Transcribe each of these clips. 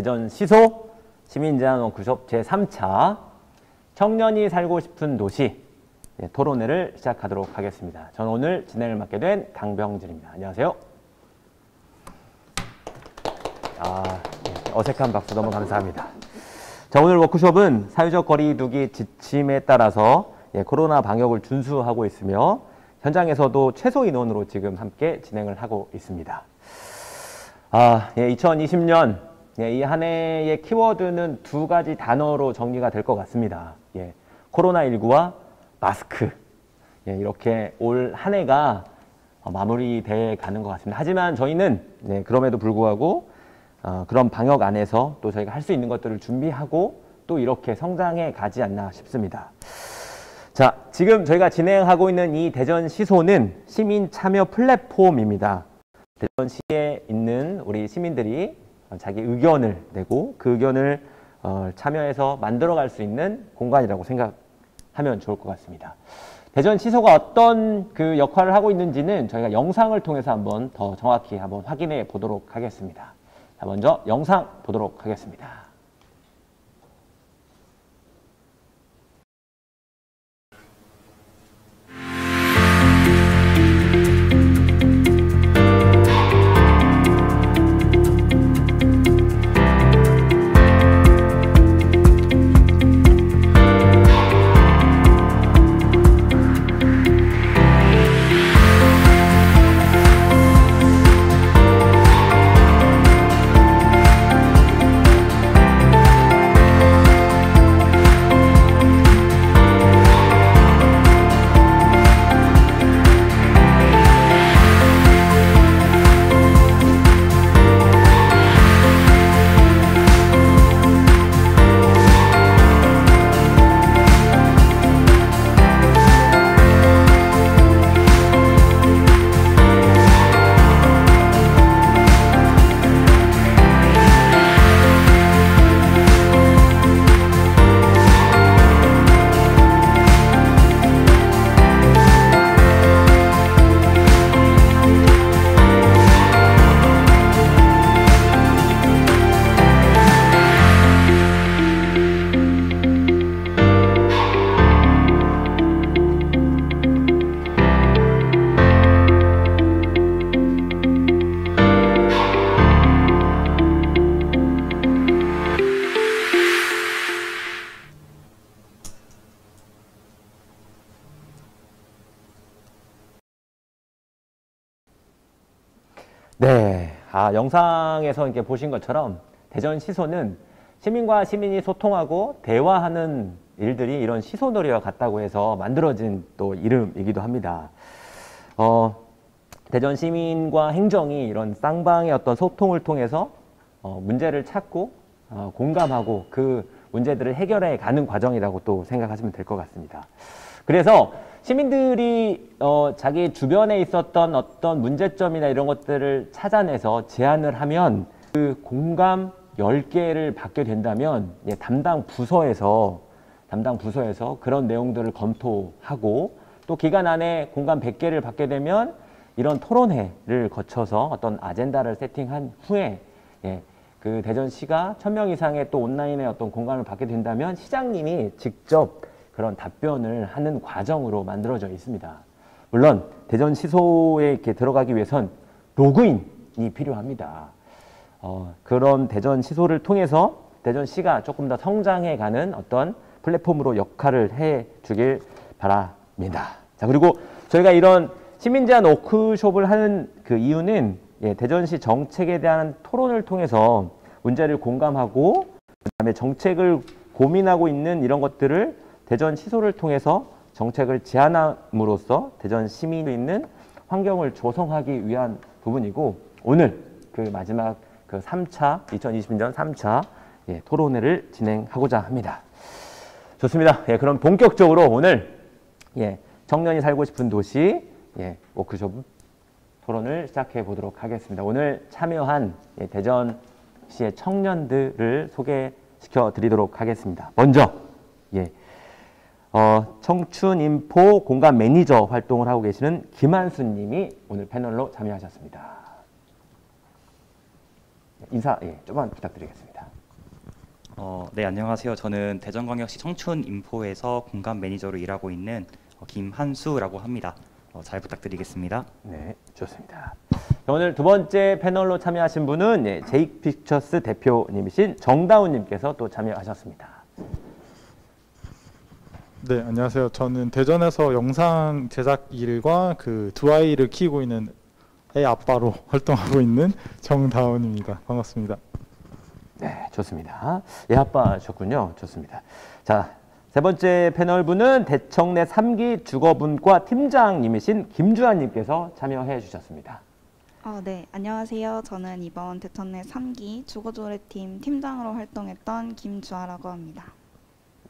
대전 시소 시민제안 워크숍 제3차 청년이 살고 싶은 도시 토론회를 시작하도록 하겠습니다. 저는 오늘 진행을 맡게 된 강병진입니다. 안녕하세요. 어색한 박수 너무 감사합니다. 자, 오늘 워크숍은 사회적 거리 두기 지침에 따라서 코로나 방역을 준수하고 있으며 현장에서도 최소 인원으로 지금 함께 진행을 하고 있습니다. 2020년 이 한 해의 키워드는 두 가지 단어로 정리가 될 것 같습니다. 코로나19와 마스크. 이렇게 올 한 해가 마무리돼 가는 것 같습니다. 하지만 저희는 그럼에도 불구하고 그런 방역 안에서 또 저희가 할 수 있는 것들을 준비하고 또 이렇게 성장해 가지 않나 싶습니다. 자, 지금 저희가 진행하고 있는 이 대전 시소는 시민 참여 플랫폼입니다. 대전시에 있는 우리 시민들이 자기 의견을 내고 그 의견을 참여해서 만들어갈 수 있는 공간이라고 생각하면 좋을 것 같습니다. 대전 시소가 어떤 그 역할을 하고 있는지는 저희가 영상을 통해서 한번 더 정확히 한번 확인해 보도록 하겠습니다. 자, 먼저 영상 보도록 하겠습니다. 영상에서 이렇게 보신 것처럼 대전 시소는 시민과 시민이 소통하고 대화하는 일들이 이런 시소놀이와 같다고 해서 만들어진 또 이름이기도 합니다. 대전 시민과 행정이 이런 쌍방의 어떤 소통을 통해서 문제를 찾고 공감하고 그 문제들을 해결해 가는 과정이라고 또 생각하시면 될 것 같습니다. 그래서 시민들이 자기 주변에 있었던 어떤 문제점이나 이런 것들을 찾아내서 제안을 하면 그 공감 10개를 받게 된다면 담당 부서에서 그런 내용들을 검토하고 또 기간 안에 공감 100개를 받게 되면 이런 토론회를 거쳐서 어떤 아젠다를 세팅한 후에 그 대전시가 1000명 이상의 또 온라인의 어떤 공감을 받게 된다면 시장님이 직접 그런 답변을 하는 과정으로 만들어져 있습니다. 물론 대전 시소에 이렇게 들어가기 위해선 로그인이 필요합니다. 그런 대전 시소를 통해서 대전시가 조금 더 성장해가는 어떤 플랫폼으로 역할을 해주길 바랍니다. 자, 그리고 저희가 이런 시민제안 워크숍을 하는 그 이유는 대전시 정책에 대한 토론을 통해서 문제를 공감하고 그다음에 정책을 고민하고 있는 이런 것들을 대전 시소를 통해서 정책을 제안함으로써 대전 시민이 있는 환경을 조성하기 위한 부분이고 오늘 그 마지막 그 3차 2020년 3차 토론회를 진행하고자 합니다. 좋습니다. 그럼 본격적으로 오늘 청년이 살고 싶은 도시 워크숍 토론을 시작해 보도록 하겠습니다. 오늘 참여한 대전시의 청년들을 소개시켜 드리도록 하겠습니다. 먼저 청춘인포 공감 매니저 활동을 하고 계시는 김한수 님이 오늘 패널로 참여하셨습니다. 인사 조금만 부탁드리겠습니다. 네, 안녕하세요. 저는 대전광역시 청춘인포에서 공간 매니저로 일하고 있는 김한수라고 합니다. 잘 부탁드리겠습니다. 네, 좋습니다. 오늘 두 번째 패널로 참여하신 분은 제이크 픽처스 대표님이신 정다운님께서 또 참여하셨습니다. 네, 안녕하세요. 저는 대전에서 영상 제작 일과 그 두 아이를 키우고 있는 애 아빠로 활동하고 있는 정다운입니다. 반갑습니다. 네, 좋습니다. 예, 아빠셨군요. 좋습니다. 자, 세 번째 패널 분은 대청내 3기 주거분과 팀장님이신 김주환님께서 참여해 주셨습니다. 네, 안녕하세요. 저는 이번 대천내 3기 주거조례팀 팀장으로 활동했던 김주아라고 합니다.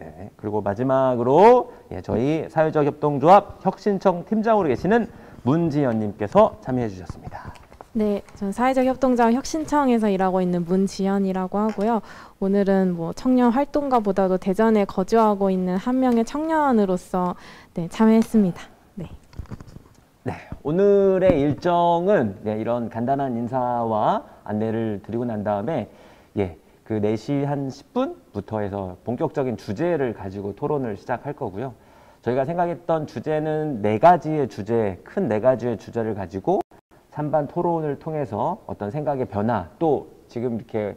네, 그리고 마지막으로 저희 사회적 협동조합 혁신청 팀장으로 계시는 문지연님께서 참여해 주셨습니다. 네, 저는 사회적 협동조합 혁신청에서 일하고 있는 문지연이라고 하고요. 오늘은 뭐 청년 활동가보다도 대전에 거주하고 있는 한 명의 청년으로서 참여했습니다. 네, 오늘의 일정은 이런 간단한 인사와 안내를 드리고 난 다음에 그 4시 한 10분부터 해서 본격적인 주제를 가지고 토론을 시작할 거고요. 저희가 생각했던 주제는 큰 네 가지의 주제를 가지고 찬반 토론을 통해서 어떤 생각의 변화, 또 지금 이렇게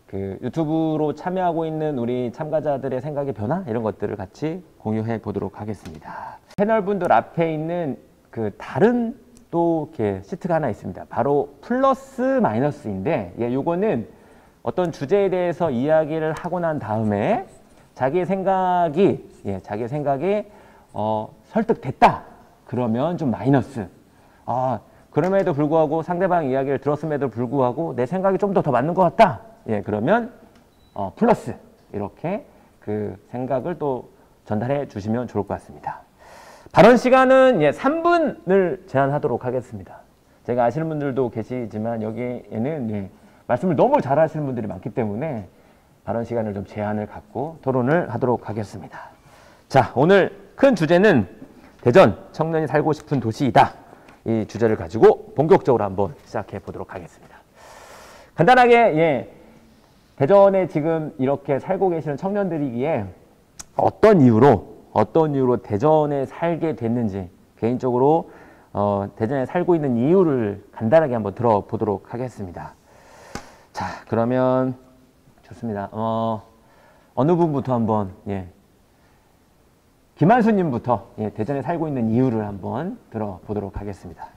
그 유튜브로 참여하고 있는 우리 참가자들의 생각의 변화, 이런 것들을 같이 공유해 보도록 하겠습니다. 패널분들 앞에 있는 그 다른 또 이렇게 시트가 하나 있습니다. 바로 플러스 마이너스인데, 요거는 어떤 주제에 대해서 이야기를 하고 난 다음에 자기의 생각이 설득됐다. 그러면 좀 마이너스. 그럼에도 불구하고 상대방 이야기를 들었음에도 불구하고 내 생각이 좀 더 맞는 것 같다. 그러면 플러스. 이렇게 그 생각을 또 전달해 주시면 좋을 것 같습니다. 발언 시간은 3분을 제한하도록 하겠습니다. 제가 아시는 분들도 계시지만 여기에는 말씀을 너무 잘 하시는 분들이 많기 때문에 발언 시간을 좀 제한을 갖고 토론을 하도록 하겠습니다. 자, 오늘 큰 주제는 대전 청년이 살고 싶은 도시이다. 이 주제를 가지고 본격적으로 한번 시작해 보도록 하겠습니다. 간단하게 대전에 지금 이렇게 살고 계시는 청년들이기에 어떤 이유로 대전에 살게 됐는지, 개인적으로 대전에 살고 있는 이유를 간단하게 한번 들어보도록 하겠습니다. 자, 그러면 좋습니다. 어느 분부터 한번 김한수님부터 대전에 살고 있는 이유를 한번 들어보도록 하겠습니다.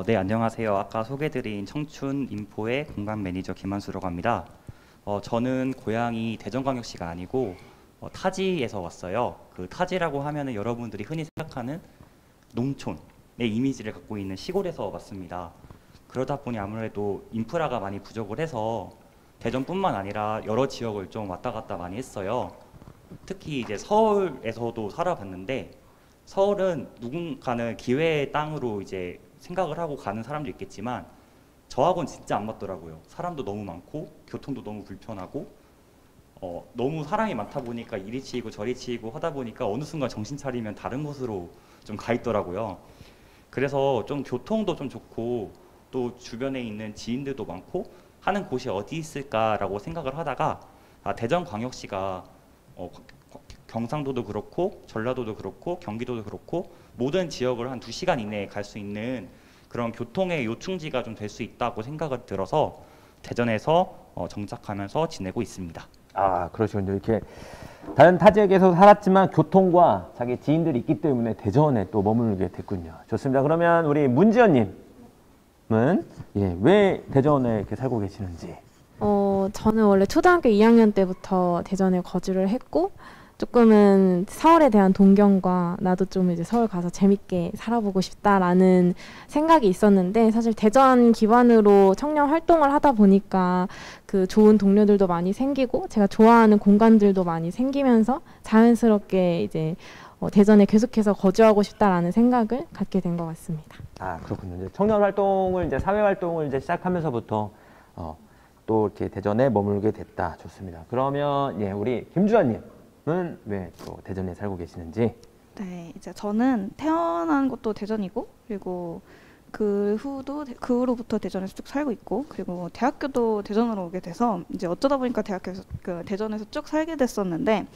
네, 안녕하세요. 아까 소개드린 청춘인포의 공간 매니저 김한수라고 합니다. 저는 고향이 대전광역시가 아니고 타지에서 왔어요. 그 타지라고 하면은 여러분들이 흔히 생각하는 농촌의 이미지를 갖고 있는 시골에서 왔습니다. 그러다 보니 아무래도 인프라가 많이 부족을 해서 대전뿐만 아니라 여러 지역을 좀 왔다 갔다 많이 했어요. 특히 이제 서울에서도 살아봤는데, 서울은 누군가는 기회의 땅으로 이제 생각을 하고 가는 사람도 있겠지만 저하고는 진짜 안 맞더라고요. 사람도 너무 많고 교통도 너무 불편하고 너무 사람이 많다 보니까 이리 치이고 저리 치이고 하다 보니까 어느 순간 정신 차리면 다른 곳으로 좀 가 있더라고요. 그래서 좀 교통도 좀 좋고 또 주변에 있는 지인들도 많고 하는 곳이 어디 있을까라고 생각을 하다가 대전광역시가 경상도도 그렇고 전라도도 그렇고 경기도도 그렇고 모든 지역을 한 2시간 이내에 갈 수 있는 그런 교통의 요충지가 좀 될 수 있다고 생각을 들어서 대전에서 정착하면서 지내고 있습니다. 그러시군요. 이렇게 다른 타 지역에서 살았지만 교통과 자기 지인들이 있기 때문에 대전에 또 머물게 됐군요. 좋습니다. 그러면 우리 문지연님은 왜 대전에 이렇게 살고 계시는지? 저는 원래 초등학교 2학년 때부터 대전에 거주를 했고, 조금은 서울에 대한 동경과 나도 좀 이제 서울 가서 재밌게 살아보고 싶다라는 생각이 있었는데, 사실 대전 기반으로 청년 활동을 하다 보니까 그 좋은 동료들도 많이 생기고 제가 좋아하는 공간들도 많이 생기면서 자연스럽게 이제 대전에 계속해서 거주하고 싶다라는 생각을 갖게 된 것 같습니다. 그렇군요. 이제 청년 활동을 사회 활동을 시작하면서부터 또 이렇게 대전에 머물게 됐다. 좋습니다. 그러면 우리 김주환님. 은 왜 또 대전에 살고 계시는지? 네, 이제 저는 태어난 곳도 대전이고, 그리고 그 후로부터 대전에서 쭉 살고 있고, 그리고 대학교도 대전으로 오게 돼서 이제 어쩌다 보니까 대전에서 쭉 살게 됐었는데,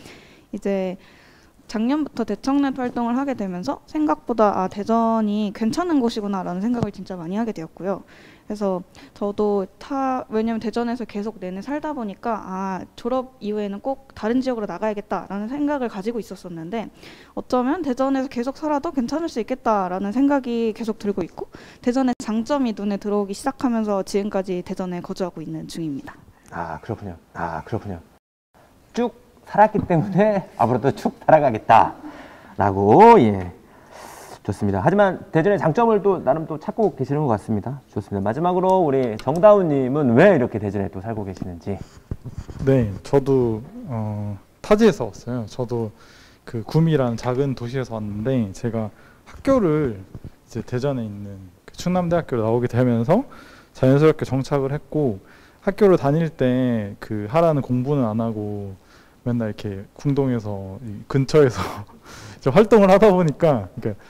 이제 작년부터 대청넷 활동을 하게 되면서 생각보다 대전이 괜찮은 곳이구나라는 생각을 진짜 많이 하게 되었고요. 그래서 저도 왜냐면 대전에서 계속 내내 살다 보니까 졸업 이후에는 꼭 다른 지역으로 나가야겠다라는 생각을 가지고 있었었는데, 어쩌면 대전에서 계속 살아도 괜찮을 수 있겠다라는 생각이 계속 들고 있고, 대전의 장점이 눈에 들어오기 시작하면서 지금까지 대전에 거주하고 있는 중입니다. 그렇군요. 그렇군요. 쭉 살았기 때문에 앞으로도 쭉 살아가겠다라고. 예. 좋습니다. 하지만 대전의 장점을 또 나름 또 찾고 계시는 것 같습니다. 좋습니다. 마지막으로 우리 정다운님은 왜 이렇게 대전에 또 살고 계시는지. 네, 저도 타지에서 왔어요. 저도 그 구미라는 작은 도시에서 왔는데, 제가 학교를 이제 대전에 있는 그 충남대학교로 나오게 되면서 자연스럽게 정착을 했고, 학교를 다닐 때 그 하라는 공부는 안 하고 맨날 이렇게 궁동에서 이 근처에서 이제 활동을 하다 보니까, 그러니까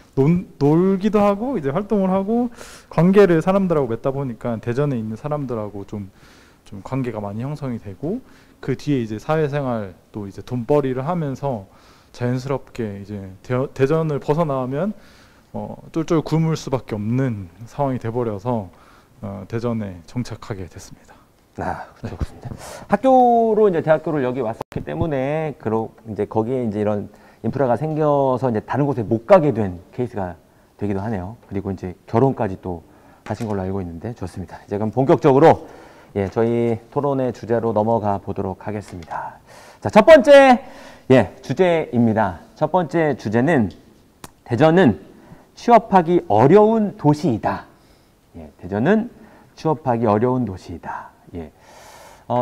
놀기도 하고 이제 활동을 하고 관계를 사람들하고 맺다 보니까 대전에 있는 사람들하고 좀 관계가 많이 형성이 되고, 그 뒤에 이제 사회생활 또 이제 돈벌이를 하면서 자연스럽게 이제 대전을 벗어나면 쫄쫄 굶을 수밖에 없는 상황이 돼버려서 대전에 정착하게 됐습니다. 그렇습니다. 학교로 이제 대학교를 여기 왔었기 때문에 이제 거기에 이제 이런 인프라가 생겨서 이제 다른 곳에 못 가게 된 케이스가 되기도 하네요. 그리고 이제 결혼까지 또 하신 걸로 알고 있는데, 좋습니다. 이제 그럼 본격적으로 저희 토론의 주제로 넘어가 보도록 하겠습니다. 자, 첫 번째 주제입니다. 첫 번째 주제는 대전은 취업하기 어려운 도시이다. 대전은 취업하기 어려운 도시이다.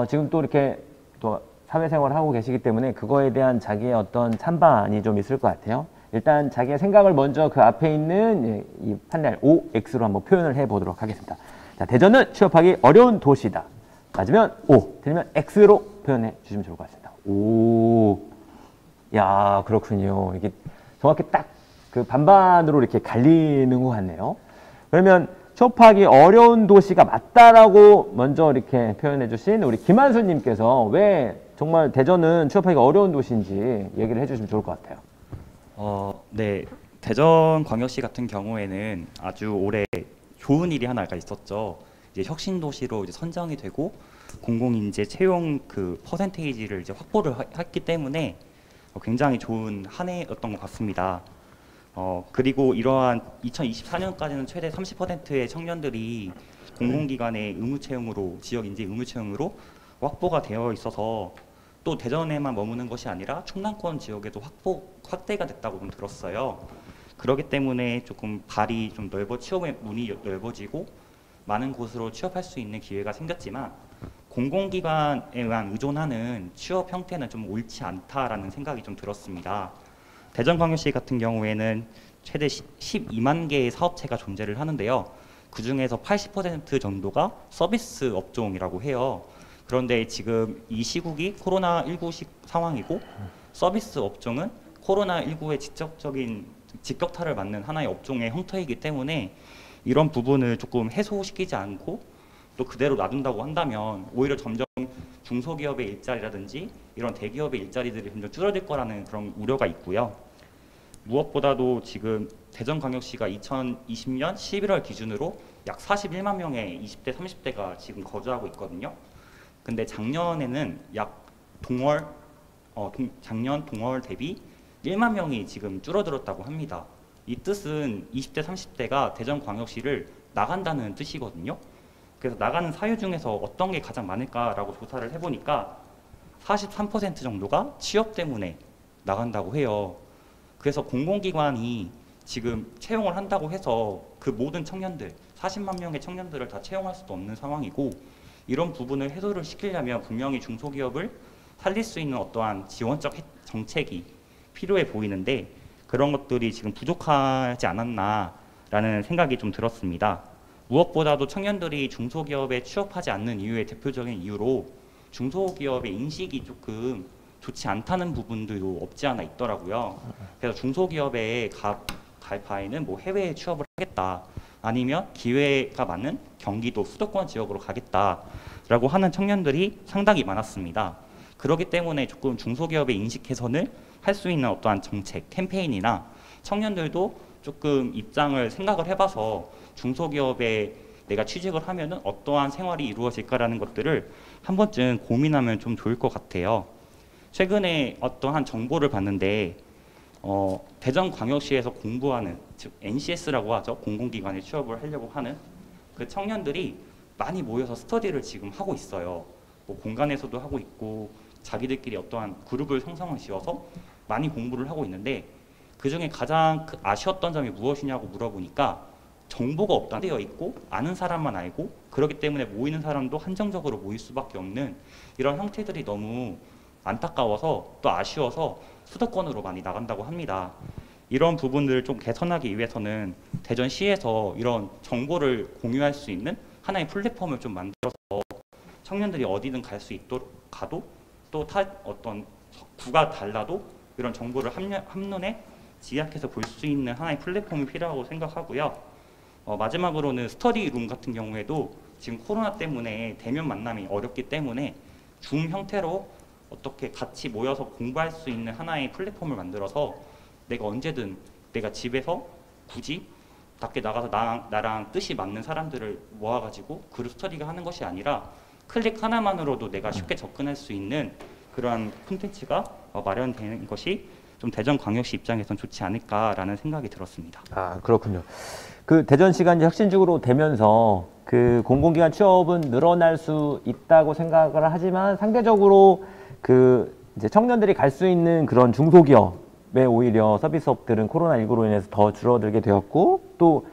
지금 또 이렇게 또 사회생활을 하고 계시기 때문에 그거에 대한 자기의 어떤 찬반이 좀 있을 것 같아요. 일단 자기의 생각을 먼저 그 앞에 있는 이 판넬 OX로 한번 표현을 해보도록 하겠습니다. 자, 대전은 취업하기 어려운 도시다. 맞으면 O, 틀리면 X로 표현해 주시면 좋을 것 같습니다. 야, 그렇군요. 이게 정확히 딱 그 반반으로 이렇게 갈리는 것 같네요. 그러면 취업하기 어려운 도시가 맞다라고 먼저 이렇게 표현해 주신 우리 김한수님께서 왜 정말 대전은 취업하기가 어려운 도시인지 얘기를 해주시면 좋을 것 같아요. 네, 대전광역시 같은 경우에는 아주 올해 좋은 일이 하나가 있었죠. 이제 혁신 도시로 이제 선정이 되고 공공인재 채용 그 퍼센테이지를 이제 확보를 했기 때문에 굉장히 좋은 한 해였던 것 같습니다. 그리고 이러한 2024년까지는 최대 30%의 청년들이 공공기관의 의무채용으로, 지역인재 의무채용으로 확보가 되어 있어서 또 대전에만 머무는 것이 아니라 충남권 지역에도 확대가 됐다고 좀 들었어요. 그렇기 때문에 조금 발이 좀 취업의 문이 넓어지고 많은 곳으로 취업할 수 있는 기회가 생겼지만, 공공기관에 의한 의존하는 취업 형태는 좀 옳지 않다라는 생각이 좀 들었습니다. 대전광역시 같은 경우에는 최대 12만 개의 사업체가 존재를 하는데요. 그 중에서 80% 정도가 서비스 업종이라고 해요. 그런데 지금 이 시국이 코로나19 상황이고, 서비스 업종은 코로나19의 직격탄을 맞는 하나의 업종의 형태이기 때문에 이런 부분을 조금 해소시키지 않고 또 그대로 놔둔다고 한다면 오히려 점점 중소기업의 일자리라든지 이런 대기업의 일자리들이 점점 줄어들 거라는 그런 우려가 있고요. 무엇보다도 지금 대전광역시가 2020년 11월 기준으로 약 41만 명의 20대, 30대가 지금 거주하고 있거든요. 근데 작년에는 작년 동월 대비 1만 명이 지금 줄어들었다고 합니다. 이 뜻은 20대, 30대가 대전광역시를 나간다는 뜻이거든요. 그래서 나가는 사유 중에서 어떤 게 가장 많을까라고 조사를 해보니까 43% 정도가 취업 때문에 나간다고 해요. 그래서 공공기관이 지금 채용을 한다고 해서 그 모든 청년들, 40만 명의 청년들을 다 채용할 수도 없는 상황이고, 이런 부분을 해소를 시키려면 분명히 중소기업을 살릴 수 있는 어떠한 지원적 정책이 필요해 보이는데, 그런 것들이 지금 부족하지 않았나라는 생각이 좀 들었습니다. 무엇보다도 청년들이 중소기업에 취업하지 않는 이유의 대표적인 이유로 중소기업의 인식이 조금 좋지 않다는 부분들도 없지 않아 있더라고요. 그래서 중소기업에 갈 바에는 뭐 해외에 취업을 하겠다, 아니면 기회가 많은 경기도 수도권 지역으로 가겠다라고 하는 청년들이 상당히 많았습니다. 그렇기 때문에 조금 중소기업의 인식 개선을 할 수 있는 어떠한 정책, 캠페인이나 청년들도 조금 입장을 생각을 해봐서 중소기업에 내가 취직을 하면은 어떠한 생활이 이루어질까라는 것들을 한 번쯤 고민하면 좀 좋을 것 같아요. 최근에 어떠한 정보를 봤는데 대전광역시에서 공부하는, 즉 NCS라고 하죠. 공공기관에 취업을 하려고 하는 그 청년들이 많이 모여서 스터디를 지금 하고 있어요. 뭐 공간에서도 하고 있고 자기들끼리 어떠한 그룹을 형성을 지어서 많이 공부를 하고 있는데, 그중에 가장 아쉬웠던 점이 무엇이냐고 물어보니까 정보가 없다되어 있고 아는 사람만 알고, 그렇기 때문에 모이는 사람도 한정적으로 모일 수밖에 없는 이런 형태들이 너무 안타까워서 또 아쉬워서 수도권으로 많이 나간다고 합니다. 이런 부분들을 좀 개선하기 위해서는 대전시에서 이런 정보를 공유할 수 있는 하나의 플랫폼을 좀 만들어서 청년들이 어디든 갈 수 있도록 가도, 또 어떤 구가 달라도 이런 정보를 한눈에 집약해서 볼 수 있는 하나의 플랫폼이 필요하고 생각하고요. 마지막으로는 스터디룸 같은 경우에도 지금 코로나 때문에 대면 만남이 어렵기 때문에 줌 형태로 어떻게 같이 모여서 공부할 수 있는 하나의 플랫폼을 만들어서 내가 언제든 내가 집에서 굳이 밖에 나가서 나랑 뜻이 맞는 사람들을 모아가지고 그룹 스터디가 하는 것이 아니라 클릭 하나만으로도 내가 쉽게 접근할 수 있는 그러한 콘텐츠가 마련되는 것이 좀 대전광역시 입장에선 좋지 않을까라는 생각이 들었습니다. 아, 그렇군요. 그 대전시가 이제 혁신지구로 되면서 그 공공기관 취업은 늘어날 수 있다고 생각을 하지만, 상대적으로 그 이제 청년들이 갈 수 있는 그런 중소기업에 오히려 서비스업들은 코로나19로 인해서 더 줄어들게 되었고, 또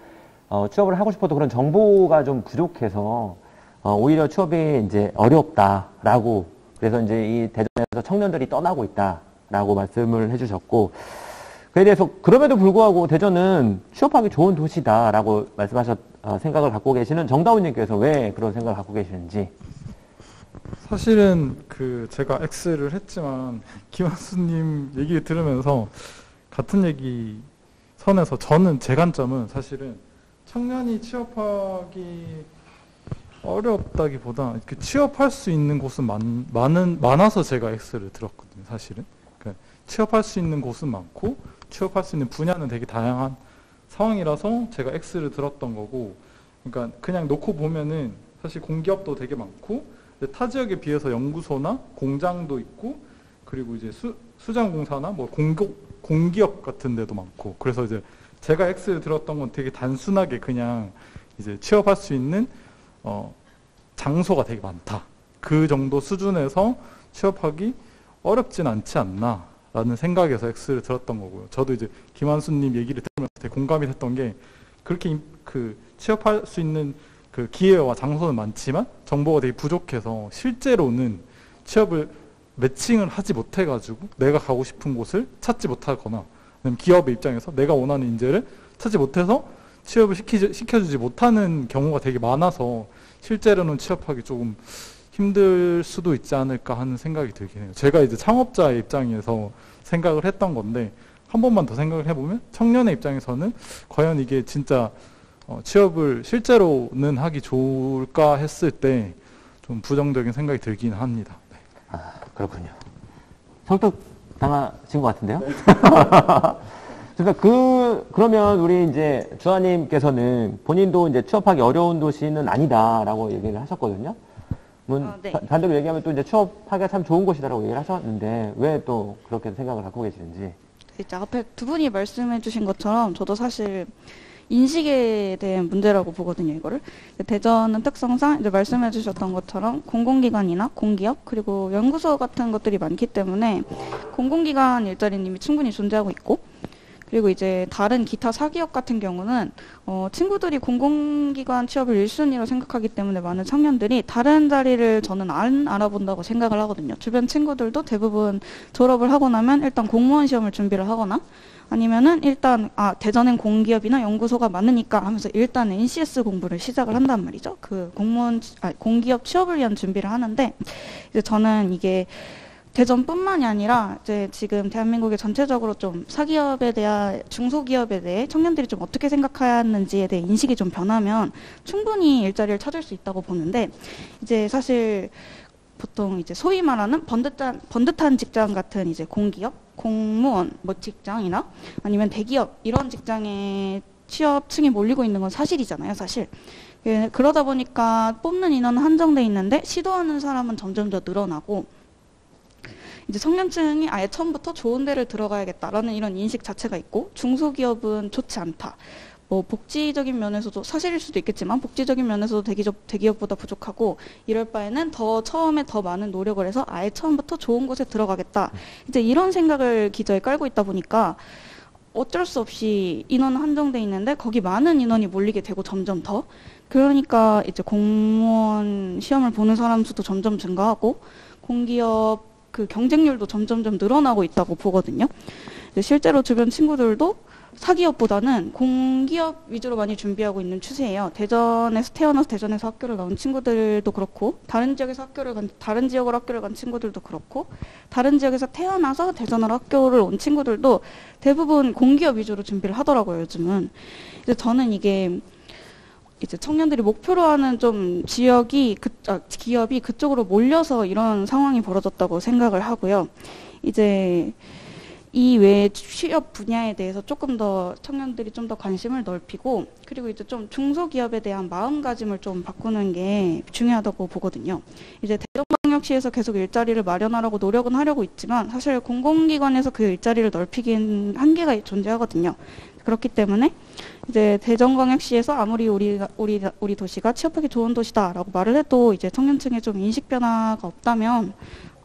취업을 하고 싶어도 그런 정보가 좀 부족해서 오히려 취업이 이제 어렵다라고, 그래서 이제 이 대전에서 청년들이 떠나고 있다라고 말씀을 해주셨고, 그에 대해서 그럼에도 불구하고 대전은 취업하기 좋은 도시다라고 생각을 갖고 계시는 정다운님께서 왜 그런 생각을 갖고 계시는지. 사실은 제가 X를 했지만 김한수님 얘기를 들으면서 같은 얘기 선에서 저는 제 관점은 사실은 청년이 취업하기 어렵다기보다 취업할 수 있는 곳은 많아서 제가 X를 들었거든요. 사실은 그러니까 취업할 수 있는 곳은 많고 취업할 수 있는 분야는 되게 다양한 상황이라서 제가 X를 들었던 거고, 그러니까 그냥 놓고 보면은 사실 공기업도 되게 많고 타 지역에 비해서 연구소나 공장도 있고, 그리고 이제 수자원공사나 뭐 공기업 같은 데도 많고, 그래서 이제 제가 X를 들었던 건 되게 단순하게 그냥 이제 취업할 수 있는 장소가 되게 많다. 그 정도 수준에서 취업하기 어렵진 않지 않나라는 생각에서 X를 들었던 거고요. 저도 이제 김한수님 얘기를 들으면서 되게 공감이 됐던 게, 그렇게 취업할 수 있는 그 기회와 장소는 많지만 정보가 되게 부족해서 실제로는 취업을 매칭을 하지 못해가지고 내가 가고 싶은 곳을 찾지 못하거나, 아니면 기업의 입장에서 내가 원하는 인재를 찾지 못해서 취업을 시켜주지 못하는 경우가 되게 많아서 실제로는 취업하기 조금 힘들 수도 있지 않을까 하는 생각이 들긴 해요. 제가 이제 창업자의 입장에서 생각을 했던 건데, 한 번만 더 생각을 해보면 청년의 입장에서는 과연 이게 진짜 취업을 실제로는 하기 좋을까 했을 때 좀 부정적인 생각이 들긴 합니다. 네. 아, 그렇군요. 설득 당하신 것 같은데요? 그러니까 그러면 우리 이제 주하님께서는 본인도 이제 취업하기 어려운 도시는 아니다라고 얘기를 하셨거든요. 네. 반대로 얘기하면 또 이제 취업하기가 참 좋은 곳이다라고 얘기를 하셨는데, 왜 또 그렇게 생각을 갖고 계시는지. 이제 앞에 두 분이 말씀해주신 것처럼 저도 사실 인식에 대한 문제라고 보거든요, 이거를. 대전은 특성상 이제 말씀해 주셨던 것처럼 공공기관이나 공기업 그리고 연구소 같은 것들이 많기 때문에 공공기관 일자리는 이미 충분히 존재하고 있고, 그리고 이제 다른 기타 사기업 같은 경우는 친구들이 공공기관 취업을 1순위로 생각하기 때문에 많은 청년들이 다른 자리를 저는 안 알아본다고 생각을 하거든요. 주변 친구들도 대부분 졸업을 하고 나면 일단 공무원 시험을 준비를 하거나, 아니면은 일단 대전엔 공기업이나 연구소가 많으니까 하면서 일단 NCS 공부를 시작을 한단 말이죠. 그 공기업 취업을 위한 준비를 하는데, 이제 저는 이게 대전뿐만이 아니라 이제 지금 대한민국의 전체적으로 좀 사기업에 대한 중소기업에 대해 청년들이 좀 어떻게 생각하는지에 대해 인식이 좀 변하면 충분히 일자리를 찾을 수 있다고 보는데 이제 사실 보통 이제 소위 말하는 번듯한 직장 같은 이제 공기업, 공무원 뭐 직장이나 아니면 대기업 이런 직장에 취업층이 몰리고 있는 건 사실이잖아요, 사실. 그러다 보니까 뽑는 인원은 한정돼 있는데 시도하는 사람은 점점 더 늘어나고 이제 청년층이 아예 처음부터 좋은 데를 들어가야겠다라는 이런 인식 자체가 있고 중소기업은 좋지 않다. 뭐 복지적인 면에서도 사실일 수도 있겠지만 복지적인 면에서도 대기업보다 부족하고 이럴 바에는 더 처음에 더 많은 노력을 해서 아예 처음부터 좋은 곳에 들어가겠다. 이제 이런 생각을 기저에 깔고 있다 보니까 어쩔 수 없이 인원은 한정돼 있는데 거기 많은 인원이 몰리게 되고 점점 더 그러니까 이제 공무원 시험을 보는 사람 수도 점점 증가하고 공기업 그 경쟁률도 점점점 늘어나고 있다고 보거든요. 실제로 주변 친구들도 사기업보다는 공기업 위주로 많이 준비하고 있는 추세예요. 대전에서 태어나서 대전에서 학교를 나온 친구들도 그렇고 다른 지역으로 학교를 간 친구들도 그렇고 다른 지역에서 태어나서 대전으로 학교를 온 친구들도 대부분 공기업 위주로 준비를 하더라고요, 요즘은. 이제 저는 이게 이제 청년들이 목표로 하는 좀 기업이 그쪽으로 몰려서 이런 상황이 벌어졌다고 생각을 하고요. 이제 이 외에 취업 분야에 대해서 조금 더 청년들이 좀 더 관심을 넓히고 그리고 이제 좀 중소기업에 대한 마음가짐을 좀 바꾸는 게 중요하다고 보거든요. 이제 대전광역시에서 계속 일자리를 마련하라고 노력은 하려고 있지만 사실 공공기관에서 그 일자리를 넓히기엔 한계가 존재하거든요. 그렇기 때문에 이제 대전광역시에서 아무리 우리 도시가 취업하기 좋은 도시다라고 말을 해도 이제 청년층의 좀 인식 변화가 없다면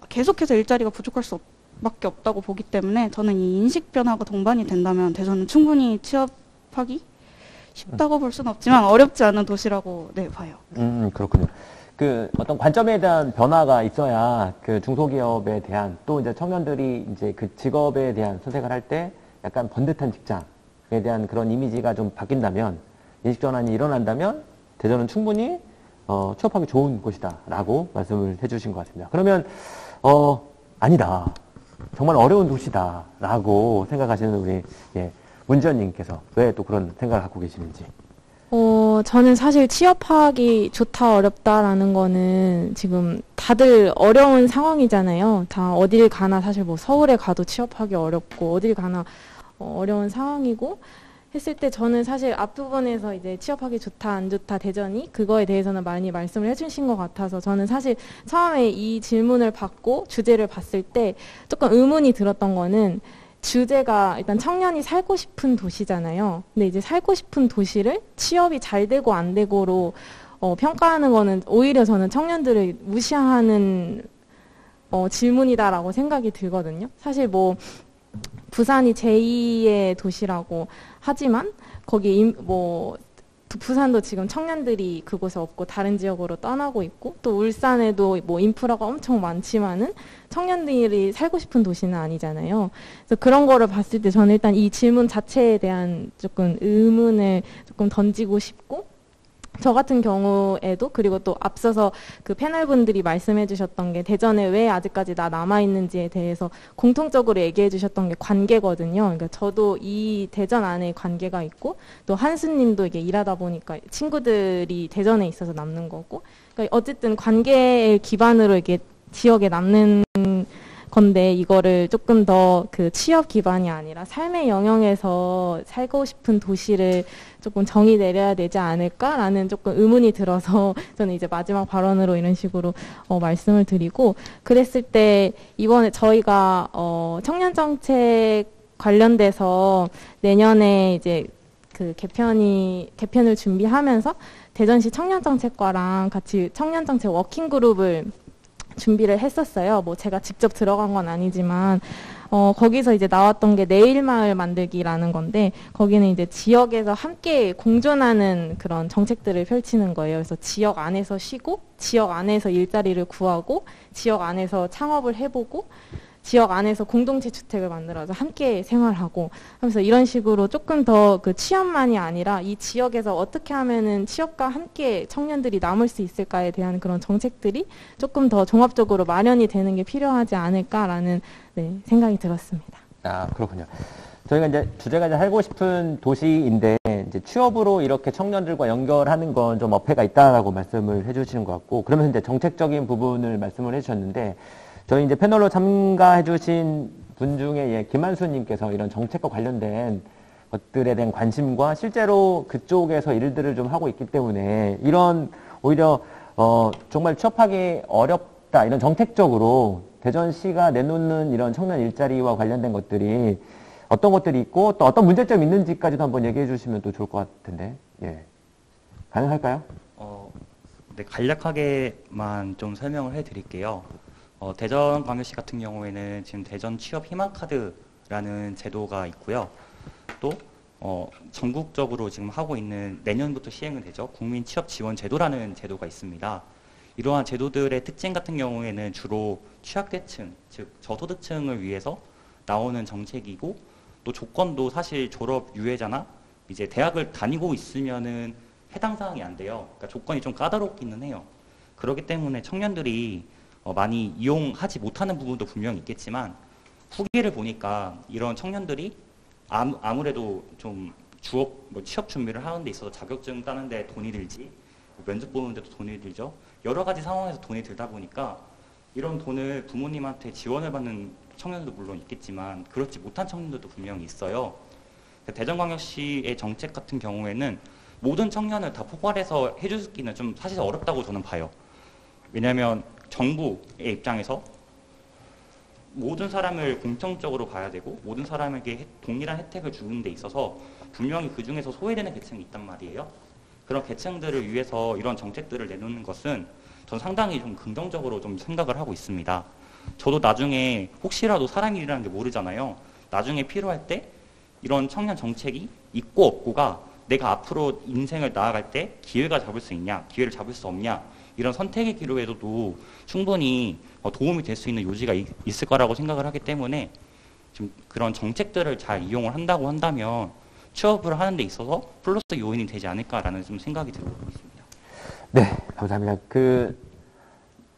계속해서 일자리가 부족할 수밖에 없다고 보기 때문에 저는 이 인식 변화가 동반이 된다면 대전은 충분히 취업하기 쉽다고 볼 수는 없지만 어렵지 않은 도시라고 봐요. 그렇군요. 그 어떤 관점에 대한 변화가 있어야 그 중소기업에 대한 또 이제 청년들이 이제 그 직업에 대한 선택을 할 때 약간 번듯한 직장에 대한 그런 이미지가 좀 바뀐다면 인식 전환이 일어난다면 대전은 충분히 취업하기 좋은 곳이다라고 말씀을 해주신 것 같습니다. 그러면 아니다. 정말 어려운 도시다라고 생각하시는 우리 문지연님께서 왜 또 그런 생각을 갖고 계시는지. 저는 사실 취업하기 좋다 어렵다라는 거는 지금 다들 어려운 상황이잖아요. 다 어딜 가나 사실 뭐 서울에 가도 취업하기 어렵고 어딜 가나 어려운 상황이고 했을 때 저는 사실 앞부분에서 이제 취업하기 좋다 안 좋다 대전이 그거에 대해서는 많이 말씀을 해주신 것 같아서 저는 사실 처음에 이 질문을 받고 주제를 봤을 때 조금 의문이 들었던 거는 주제가 일단 청년이 살고 싶은 도시잖아요. 근데 이제 살고 싶은 도시를 취업이 잘 되고 안 되고로 평가하는 거는 오히려 저는 청년들을 무시하는 질문이다라고 생각이 들거든요. 사실 뭐 부산이 제2의 도시라고 하지만 거기 부산도 지금 청년들이 그곳에 없고 다른 지역으로 떠나고 있고 또 울산에도 뭐 인프라가 엄청 많지만은 청년들이 살고 싶은 도시는 아니잖아요. 그래서 그런 거를 봤을 때 저는 일단 이 질문 자체에 대한 조금 의문을 조금 던지고 싶고 저 같은 경우에도 그리고 또 앞서서 그 패널분들이 말씀해 주셨던 게 대전에 왜 아직까지 남아있는지에 대해서 공통적으로 얘기해 주셨던 게 관계거든요. 그러니까 저도 이 대전 안에 관계가 있고 또 한수님도 이게 일하다 보니까 친구들이 대전에 있어서 남는 거고 그러니까 어쨌든 관계의 기반으로 이게 지역에 남는 건데 이거를 조금 더 그 취업 기반이 아니라 삶의 영역에서 살고 싶은 도시를 조금 정의 내려야 되지 않을까라는 조금 의문이 들어서 저는 이제 마지막 발언으로 이런 식으로 말씀을 드리고 그랬을 때 이번에 저희가 청년 정책 관련돼서 내년에 이제 그 개편을 준비하면서 대전시 청년정책과랑 같이 청년정책 워킹그룹을 준비를 했었어요. 뭐 제가 직접 들어간 건 아니지만 거기서 이제 나왔던 게 내일마을 만들기라는 건데 거기는 이제 지역에서 함께 공존하는 그런 정책들을 펼치는 거예요. 그래서 지역 안에서 쉬고 지역 안에서 일자리를 구하고 지역 안에서 창업을 해보고 지역 안에서 공동체 주택을 만들어서 함께 생활하고 하면서 이런 식으로 조금 더 그 취업만이 아니라 이 지역에서 어떻게 하면은 취업과 함께 청년들이 남을 수 있을까에 대한 그런 정책들이 조금 더 종합적으로 마련이 되는 게 필요하지 않을까라는 네, 생각이 들었습니다. 아, 그렇군요. 저희가 이제 주제가 이제 살고 싶은 도시인데 이제 취업으로 이렇게 청년들과 연결하는 건 좀 어폐가 있다라고 말씀을 해주시는 것 같고, 그러면 이제 정책적인 부분을 말씀을 해주셨는데, 저희 이제 패널로 참가해주신 분 중에 김한수님께서 이런 정책과 관련된 것들에 대한 관심과 실제로 그쪽에서 일들을 좀 하고 있기 때문에 이런 오히려 정말 취업하기 어렵다 이런 정책적으로 대전시가 내놓는 이런 청년 일자리와 관련된 것들이 어떤 것들이 있고 또 어떤 문제점이 있는지까지도 한번 얘기해 주시면 또 좋을 것 같은데, 예. 가능할까요? 네, 간략하게만 좀 설명을 해드릴게요. 대전광역시 같은 경우에는 지금 대전 취업 희망 카드라는 제도가 있고요. 또 전국적으로 지금 하고 있는 내년부터 시행은 되죠. 국민 취업 지원 제도라는 제도가 있습니다. 이러한 제도들의 특징 같은 경우에는 주로 취약계층, 즉 저소득층을 위해서 나오는 정책이고, 또 조건도 사실 졸업 유예자나 이제 대학을 다니고 있으면은 해당 사항이 안 돼요. 그러니까 조건이 좀 까다롭기는 해요. 그렇기 때문에 청년들이 많이 이용하지 못하는 부분도 분명히 있겠지만, 후기를 보니까 이런 청년들이 아무래도 좀 취업 준비를 하는 데 있어서 자격증 따는 데 돈이 들지, 면접 보는 데도 돈이 들죠. 여러 가지 상황에서 돈이 들다 보니까 이런 돈을 부모님한테 지원을 받는 청년들도 물론 있겠지만 그렇지 못한 청년들도 분명히 있어요. 대전광역시의 정책 같은 경우에는 모든 청년을 다 포괄해서 해주기는 좀 사실 어렵다고 저는 봐요. 왜냐하면 정부의 입장에서 모든 사람을 공정적으로 봐야 되고 모든 사람에게 동일한 혜택을 주는 데 있어서 분명히 그 중에서 소외되는 계층이 있단 말이에요. 그런 계층들을 위해서 이런 정책들을 내놓는 것은 전 상당히 좀 긍정적으로 좀 생각을 하고 있습니다. 저도 나중에 혹시라도 사람 일이라는 게 모르잖아요. 나중에 필요할 때 이런 청년 정책이 있고 없고가 내가 앞으로 인생을 나아갈 때 기회를 잡을 수 있냐, 기회를 잡을 수 없냐, 이런 선택의 기로에도 충분히 도움이 될 수 있는 요지가 있을 거라고 생각을 하기 때문에 좀 그런 정책들을 잘 이용을 한다고 한다면 취업을 하는 데 있어서 플러스 요인이 되지 않을까라는 좀 생각이 들고 있습니다. 네, 감사합니다.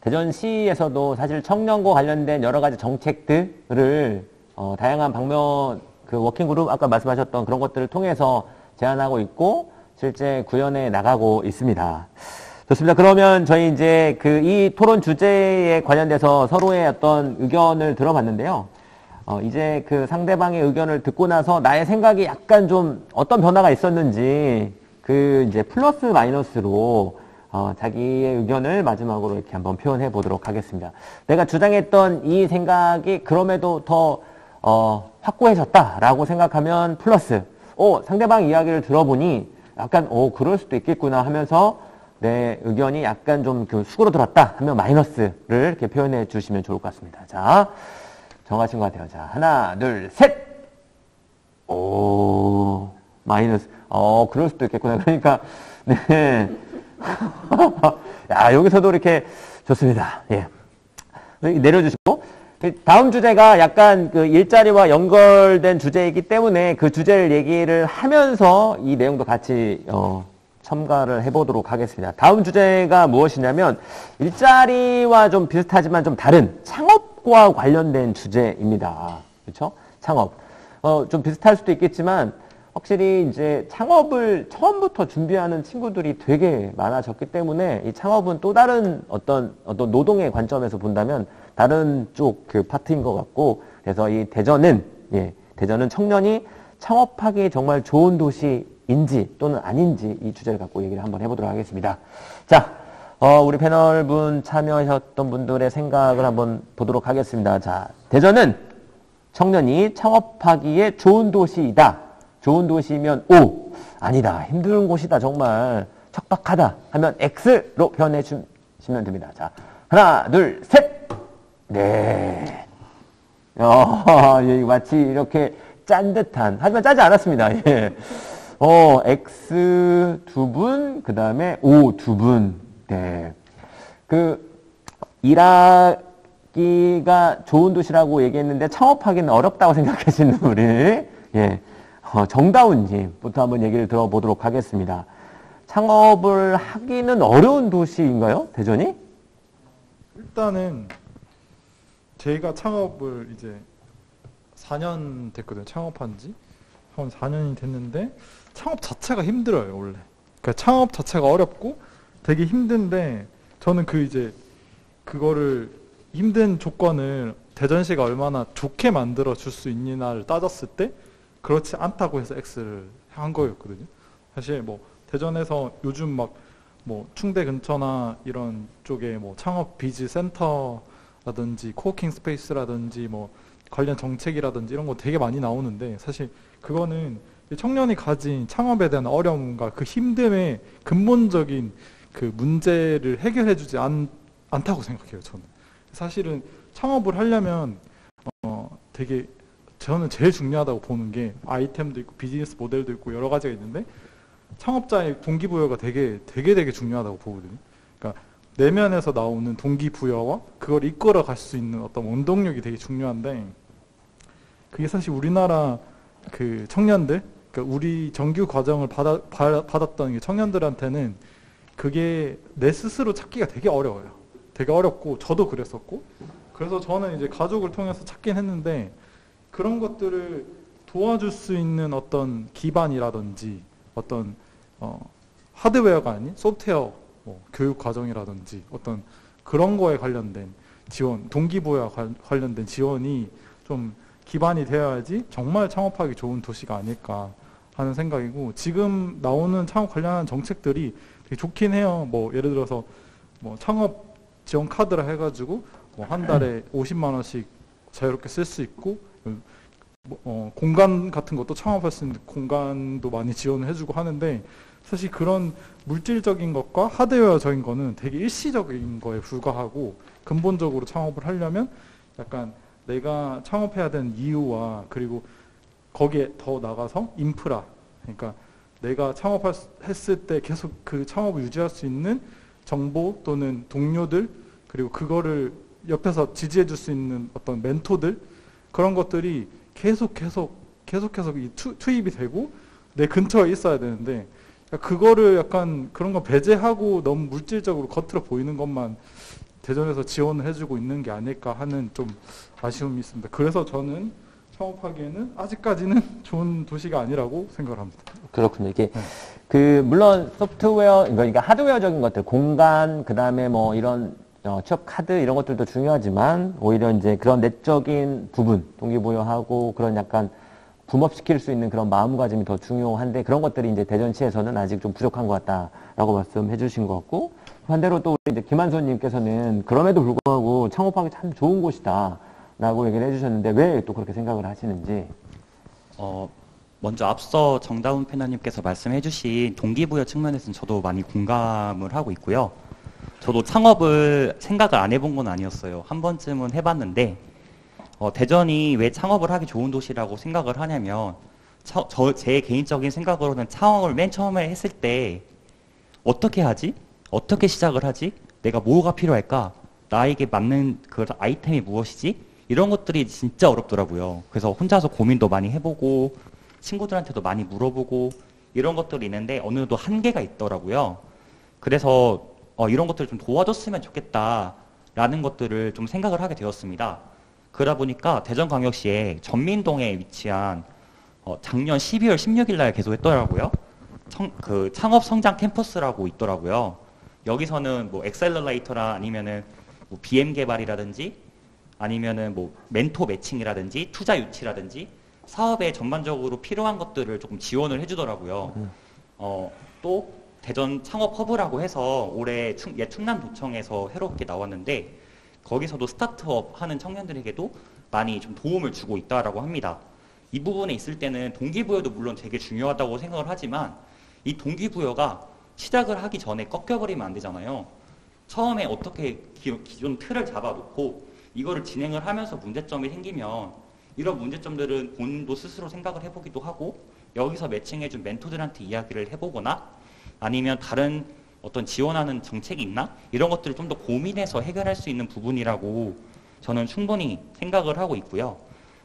대전시에서도 사실 청년과 관련된 여러 가지 정책들을 다양한 방면, 워킹그룹 아까 말씀하셨던 그런 것들을 통해서 제안하고 있고 실제 구현해 나가고 있습니다. 좋습니다. 그러면 저희 이제 이 토론 주제에 관련돼서 서로의 어떤 의견을 들어봤는데요. 이제 상대방의 의견을 듣고 나서 나의 생각이 약간 좀 어떤 변화가 있었는지 이제 플러스 마이너스로 자기의 의견을 마지막으로 이렇게 한번 표현해 보도록 하겠습니다. 내가 주장했던 이 생각이 그럼에도 더 확고해졌다라고 생각하면 플러스, 상대방 이야기를 들어보니 약간 그럴 수도 있겠구나 하면서 내 의견이 약간 좀 수그러들었다 하면 마이너스를 이렇게 표현해 주시면 좋을 것 같습니다. 자, 정하신 것 같아요. 자, 하나, 둘, 셋! 마이너스. 그럴 수도 있겠구나. 그러니까, 네. 야, 여기서도 이렇게 좋습니다. 예. 내려주시고. 다음 주제가 약간 일자리와 연결된 주제이기 때문에 그 주제를 얘기를 하면서 이 내용도 같이, 첨가를 해보도록 하겠습니다. 다음 주제가 무엇이냐면, 일자리와 좀 비슷하지만 좀 다른 창업과 관련된 주제입니다. 그렇죠? 창업. 좀 비슷할 수도 있겠지만, 확실히 이제 창업을 처음부터 준비하는 친구들이 되게 많아졌기 때문에 이 창업은 또 다른 어떤 노동의 관점에서 본다면 다른 쪽 파트인 것 같고, 그래서 이 대전은 청년이 창업하기 정말 좋은 도시인지 또는 아닌지 이 주제를 갖고 얘기를 한번 해보도록 하겠습니다. 자, 우리 패널분 참여하셨던 분들의 생각을 한번 보도록 하겠습니다. 자, 대전은 청년이 창업하기에 좋은 도시이다. 좋은 도시면 O, 아니다, 힘든 곳이다, 정말 척박하다 하면 X로 표현해 주시면 됩니다. 자, 하나, 둘, 셋! 네. 마치 이렇게 짠 듯한, 하지만 짜지 않았습니다. 예. X 두 분, 그 다음에 O 두 분. 네. 받기가 좋은 도시라고 얘기했는데 창업하기는 어렵다고 생각하시는 우리 예, 정다운님부터 한번 얘기를 들어보도록 하겠습니다. 창업을 하기는 어려운 도시인가요? 대전이? 일단은 제가 창업을 이제 4년 됐거든요. 창업한 지 한 4년이 됐는데 창업 자체가 힘들어요, 원래. 그러니까 창업 자체가 어렵고 되게 힘든데 저는 그거를 힘든 조건을 대전시가 얼마나 좋게 만들어 줄 수 있느냐를 따졌을 때 그렇지 않다고 해서 X를 한 거였거든요. 사실 뭐 대전에서 요즘 막 뭐 충대 근처나 이런 쪽에 뭐 창업 비즈 센터라든지 코워킹 스페이스라든지 뭐 관련 정책이라든지 이런 거 되게 많이 나오는데 사실 그거는 청년이 가진 창업에 대한 어려움과 그 힘듦의 근본적인 그 문제를 해결해 주지 않다고 생각해요, 저는. 사실은 창업을 하려면 되게 저는 제일 중요하다고 보는 게 아이템도 있고 비즈니스 모델도 있고 여러 가지가 있는데 창업자의 동기부여가 되게 중요하다고 보거든요. 그러니까 내면에서 나오는 동기부여와 그걸 이끌어 갈 수 있는 어떤 원동력이 되게 중요한데 그게 사실 우리나라 그 청년들, 그러니까 우리 정규 과정을 받았던 게 청년들한테는 그게 내 스스로 찾기가 되게 어려워요. 되게 어렵고 저도 그랬었고 그래서 저는 이제 가족을 통해서 찾긴 했는데 그런 것들을 도와줄 수 있는 어떤 기반이라든지 어떤 하드웨어가 아닌 소프트웨어 교육 과정이라든지 어떤 그런 거에 관련된 지원, 동기부여와 관련된 지원이 좀 기반이 되어야지 정말 창업하기 좋은 도시가 아닐까 하는 생각이고 지금 나오는 창업 관련한 정책들이 되게 좋긴 해요. 뭐 예를 들어서 뭐 창업 지원 카드라 해가지고 뭐 한 달에 50만 원씩 자유롭게 쓸 수 있고 공간 같은 것도 창업할 수 있는 공간도 많이 지원을 해주고 하는데 사실 그런 물질적인 것과 하드웨어적인 거는 되게 일시적인 거에 불과하고 근본적으로 창업을 하려면 약간 내가 창업해야 되는 이유와 그리고 거기에 더 나가서 인프라, 그러니까 내가 창업했을 때 계속 그 창업을 유지할 수 있는 정보 또는 동료들 그리고 그거를 옆에서 지지해 줄 수 있는 어떤 멘토들 그런 것들이 계속해서 투입이 되고 내 근처에 있어야 되는데 그거를 약간 그런 거 배제하고 너무 물질적으로 겉으로 보이는 것만 대전에서 지원을 해주고 있는 게 아닐까 하는 좀 아쉬움이 있습니다. 그래서 저는 창업하기에는 아직까지는 좋은 도시가 아니라고 생각을 합니다. 그렇군요. 이게 물론 소프트웨어, 그러니까 하드웨어적인 것들, 공간, 그 다음에 뭐 이런 취업 카드 이런 것들도 중요하지만 오히려 이제 그런 내적인 부분, 동기부여하고 그런 약간 붐업시킬 수 있는 그런 마음가짐이 더 중요한데 그런 것들이 이제 대전시에서는 아직 좀 부족한 것 같다라고 말씀해 주신 것 같고 반대로 또 우리 이제 김한손님께서는 그럼에도 불구하고 창업하기 참 좋은 곳이다라고 얘기를 해주셨는데 왜 또 그렇게 생각을 하시는지? 먼저 앞서 정다운 패널님께서 말씀해주신 동기부여 측면에서는 저도 많이 공감을 하고 있고요. 저도 창업을 생각을 안 해본 건 아니었어요. 한 번쯤은 해봤는데 대전이 왜 창업을 하기 좋은 도시라고 생각을 하냐면 제 개인적인 생각으로는 창업을 맨 처음에 했을 때 어떻게 하지? 어떻게 시작을 하지? 내가 뭐가 필요할까? 나에게 맞는 그 아이템이 무엇이지? 이런 것들이 진짜 어렵더라고요. 그래서 혼자서 고민도 많이 해보고 친구들한테도 많이 물어보고 이런 것들이 있는데 어느 정도 한계가 있더라고요. 그래서 이런 것들을 좀 도와줬으면 좋겠다라는 것들을 좀 생각을 하게 되었습니다. 그러다 보니까 대전광역시에 전민동에 위치한 작년 12월 16일 날 개소했더라고요. 그 창업 성장 캠퍼스라고 있더라고요. 여기서는 뭐 엑셀러레이터나 아니면은 뭐 BM 개발이라든지 아니면은 뭐 멘토 매칭이라든지 투자 유치라든지 사업에 전반적으로 필요한 것들을 조금 지원을 해주더라고요. 또 대전 창업 허브라고 해서 올해 충남도청에서 새롭게 나왔는데 거기서도 스타트업 하는 청년들에게도 많이 좀 도움을 주고 있다라고 합니다. 이 부분에 있을 때는 동기부여도 물론 되게 중요하다고 생각을 하지만 이 동기부여가 시작을 하기 전에 꺾여버리면 안 되잖아요. 처음에 어떻게 기존 틀을 잡아놓고 이거를 진행을 하면서 문제점이 생기면 이런 문제점들은 본인도 스스로 생각을 해보기도 하고 여기서 매칭해준 멘토들한테 이야기를 해보거나 아니면 다른 어떤 지원하는 정책이 있나? 이런 것들을 좀 더 고민해서 해결할 수 있는 부분이라고 저는 충분히 생각을 하고 있고요.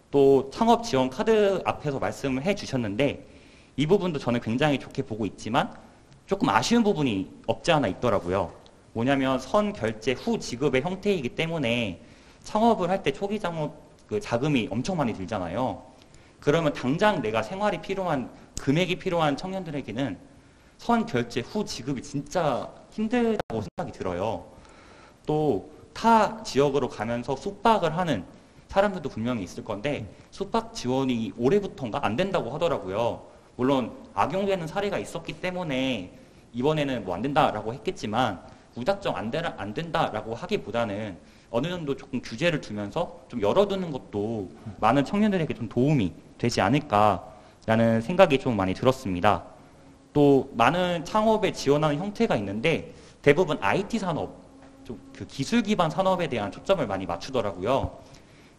또 창업 지원 카드 앞에서 말씀을 해주셨는데 이 부분도 저는 굉장히 좋게 보고 있지만 조금 아쉬운 부분이 없지 않아 있더라고요. 뭐냐면 선 결제 후 지급의 형태이기 때문에 창업을 할 때 초기 그 자금이 엄청 많이 들잖아요. 그러면 당장 내가 생활이 필요한 금액이 필요한 청년들에게는 선 결제 후 지급이 진짜 힘들다고 생각이 들어요. 또 타 지역으로 가면서 숙박을 하는 사람들도 분명히 있을 건데 숙박 지원이 올해부터인가 안 된다고 하더라고요. 물론 악용되는 사례가 있었기 때문에 이번에는 뭐 안 된다라고 했겠지만 무작정 안 된다라고 하기보다는 어느 정도 조금 규제를 두면서 좀 열어두는 것도 많은 청년들에게 좀 도움이 되지 않을까라는 생각이 좀 많이 들었습니다. 또 많은 창업에 지원하는 형태가 있는데 대부분 IT 산업, 좀 그 기술 기반 산업에 대한 초점을 많이 맞추더라고요.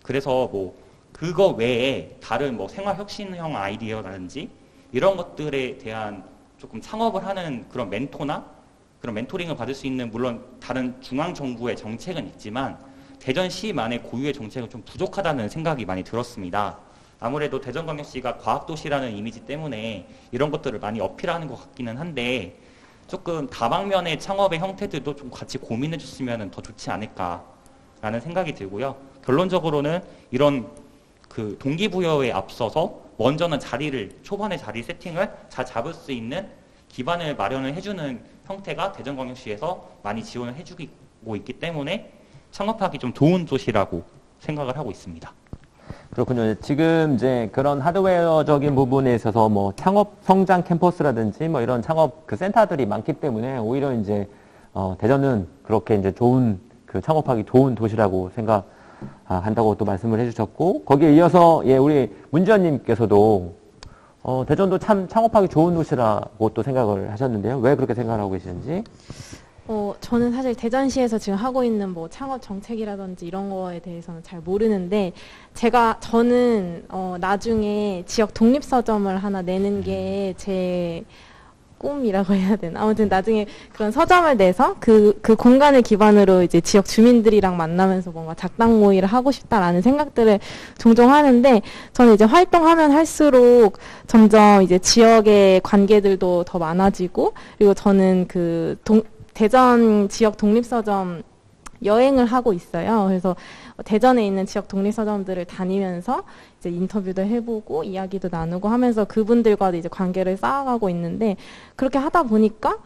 그래서 뭐 그거 외에 다른 뭐 생활 혁신형 아이디어라든지 이런 것들에 대한 조금 창업을 하는 그런 멘토나 그런 멘토링을 받을 수 있는 물론 다른 중앙 정부의 정책은 있지만 대전시만의 고유의 정책은 좀 부족하다는 생각이 많이 들었습니다. 아무래도 대전광역시가 과학도시라는 이미지 때문에 이런 것들을 많이 어필하는 것 같기는 한데 조금 다방면의 창업의 형태들도 좀 같이 고민해 줬으면 더 좋지 않을까라는 생각이 들고요. 결론적으로는 이런 그 동기부여에 앞서서 먼저는 초반에 자리 세팅을 잘 잡을 수 있는 기반을 마련을 해주는 형태가 대전광역시에서 많이 지원을 해주고 있기 때문에 창업하기 좀 좋은 도시라고 생각을 하고 있습니다. 그렇군요. 지금 이제 그런 하드웨어적인 부분에 있어서 뭐 창업 성장 캠퍼스라든지 뭐 이런 창업 그 센터들이 많기 때문에 오히려 이제 대전은 그렇게 이제 좋은 그 창업하기 좋은 도시라고 생각한다고 또 말씀을 해주셨고 거기에 이어서 예 우리 문지연님께서도 대전도 참 창업하기 좋은 도시라고 또 생각을 하셨는데요. 왜 그렇게 생각을 하고 계시는지? 저는 사실 대전시에서 지금 하고 있는 뭐 창업 정책이라든지 이런 거에 대해서는 잘 모르는데 저는 나중에 지역 독립서점을 하나 내는 게 제 꿈이라고 해야 되나? 아무튼 나중에 그런 서점을 내서 그 공간을 기반으로 이제 지역 주민들이랑 만나면서 뭔가 작당 모의를 하고 싶다라는 생각들을 종종 하는데 저는 이제 활동하면 할수록 점점 이제 지역의 관계들도 더 많아지고 그리고 저는 대전 지역 독립서점 여행을 하고 있어요. 그래서 대전에 있는 지역 독립서점들을 다니면서 이제 인터뷰도 해보고 이야기도 나누고 하면서 그분들과도 이제 관계를 쌓아가고 있는데 그렇게 하다 보니까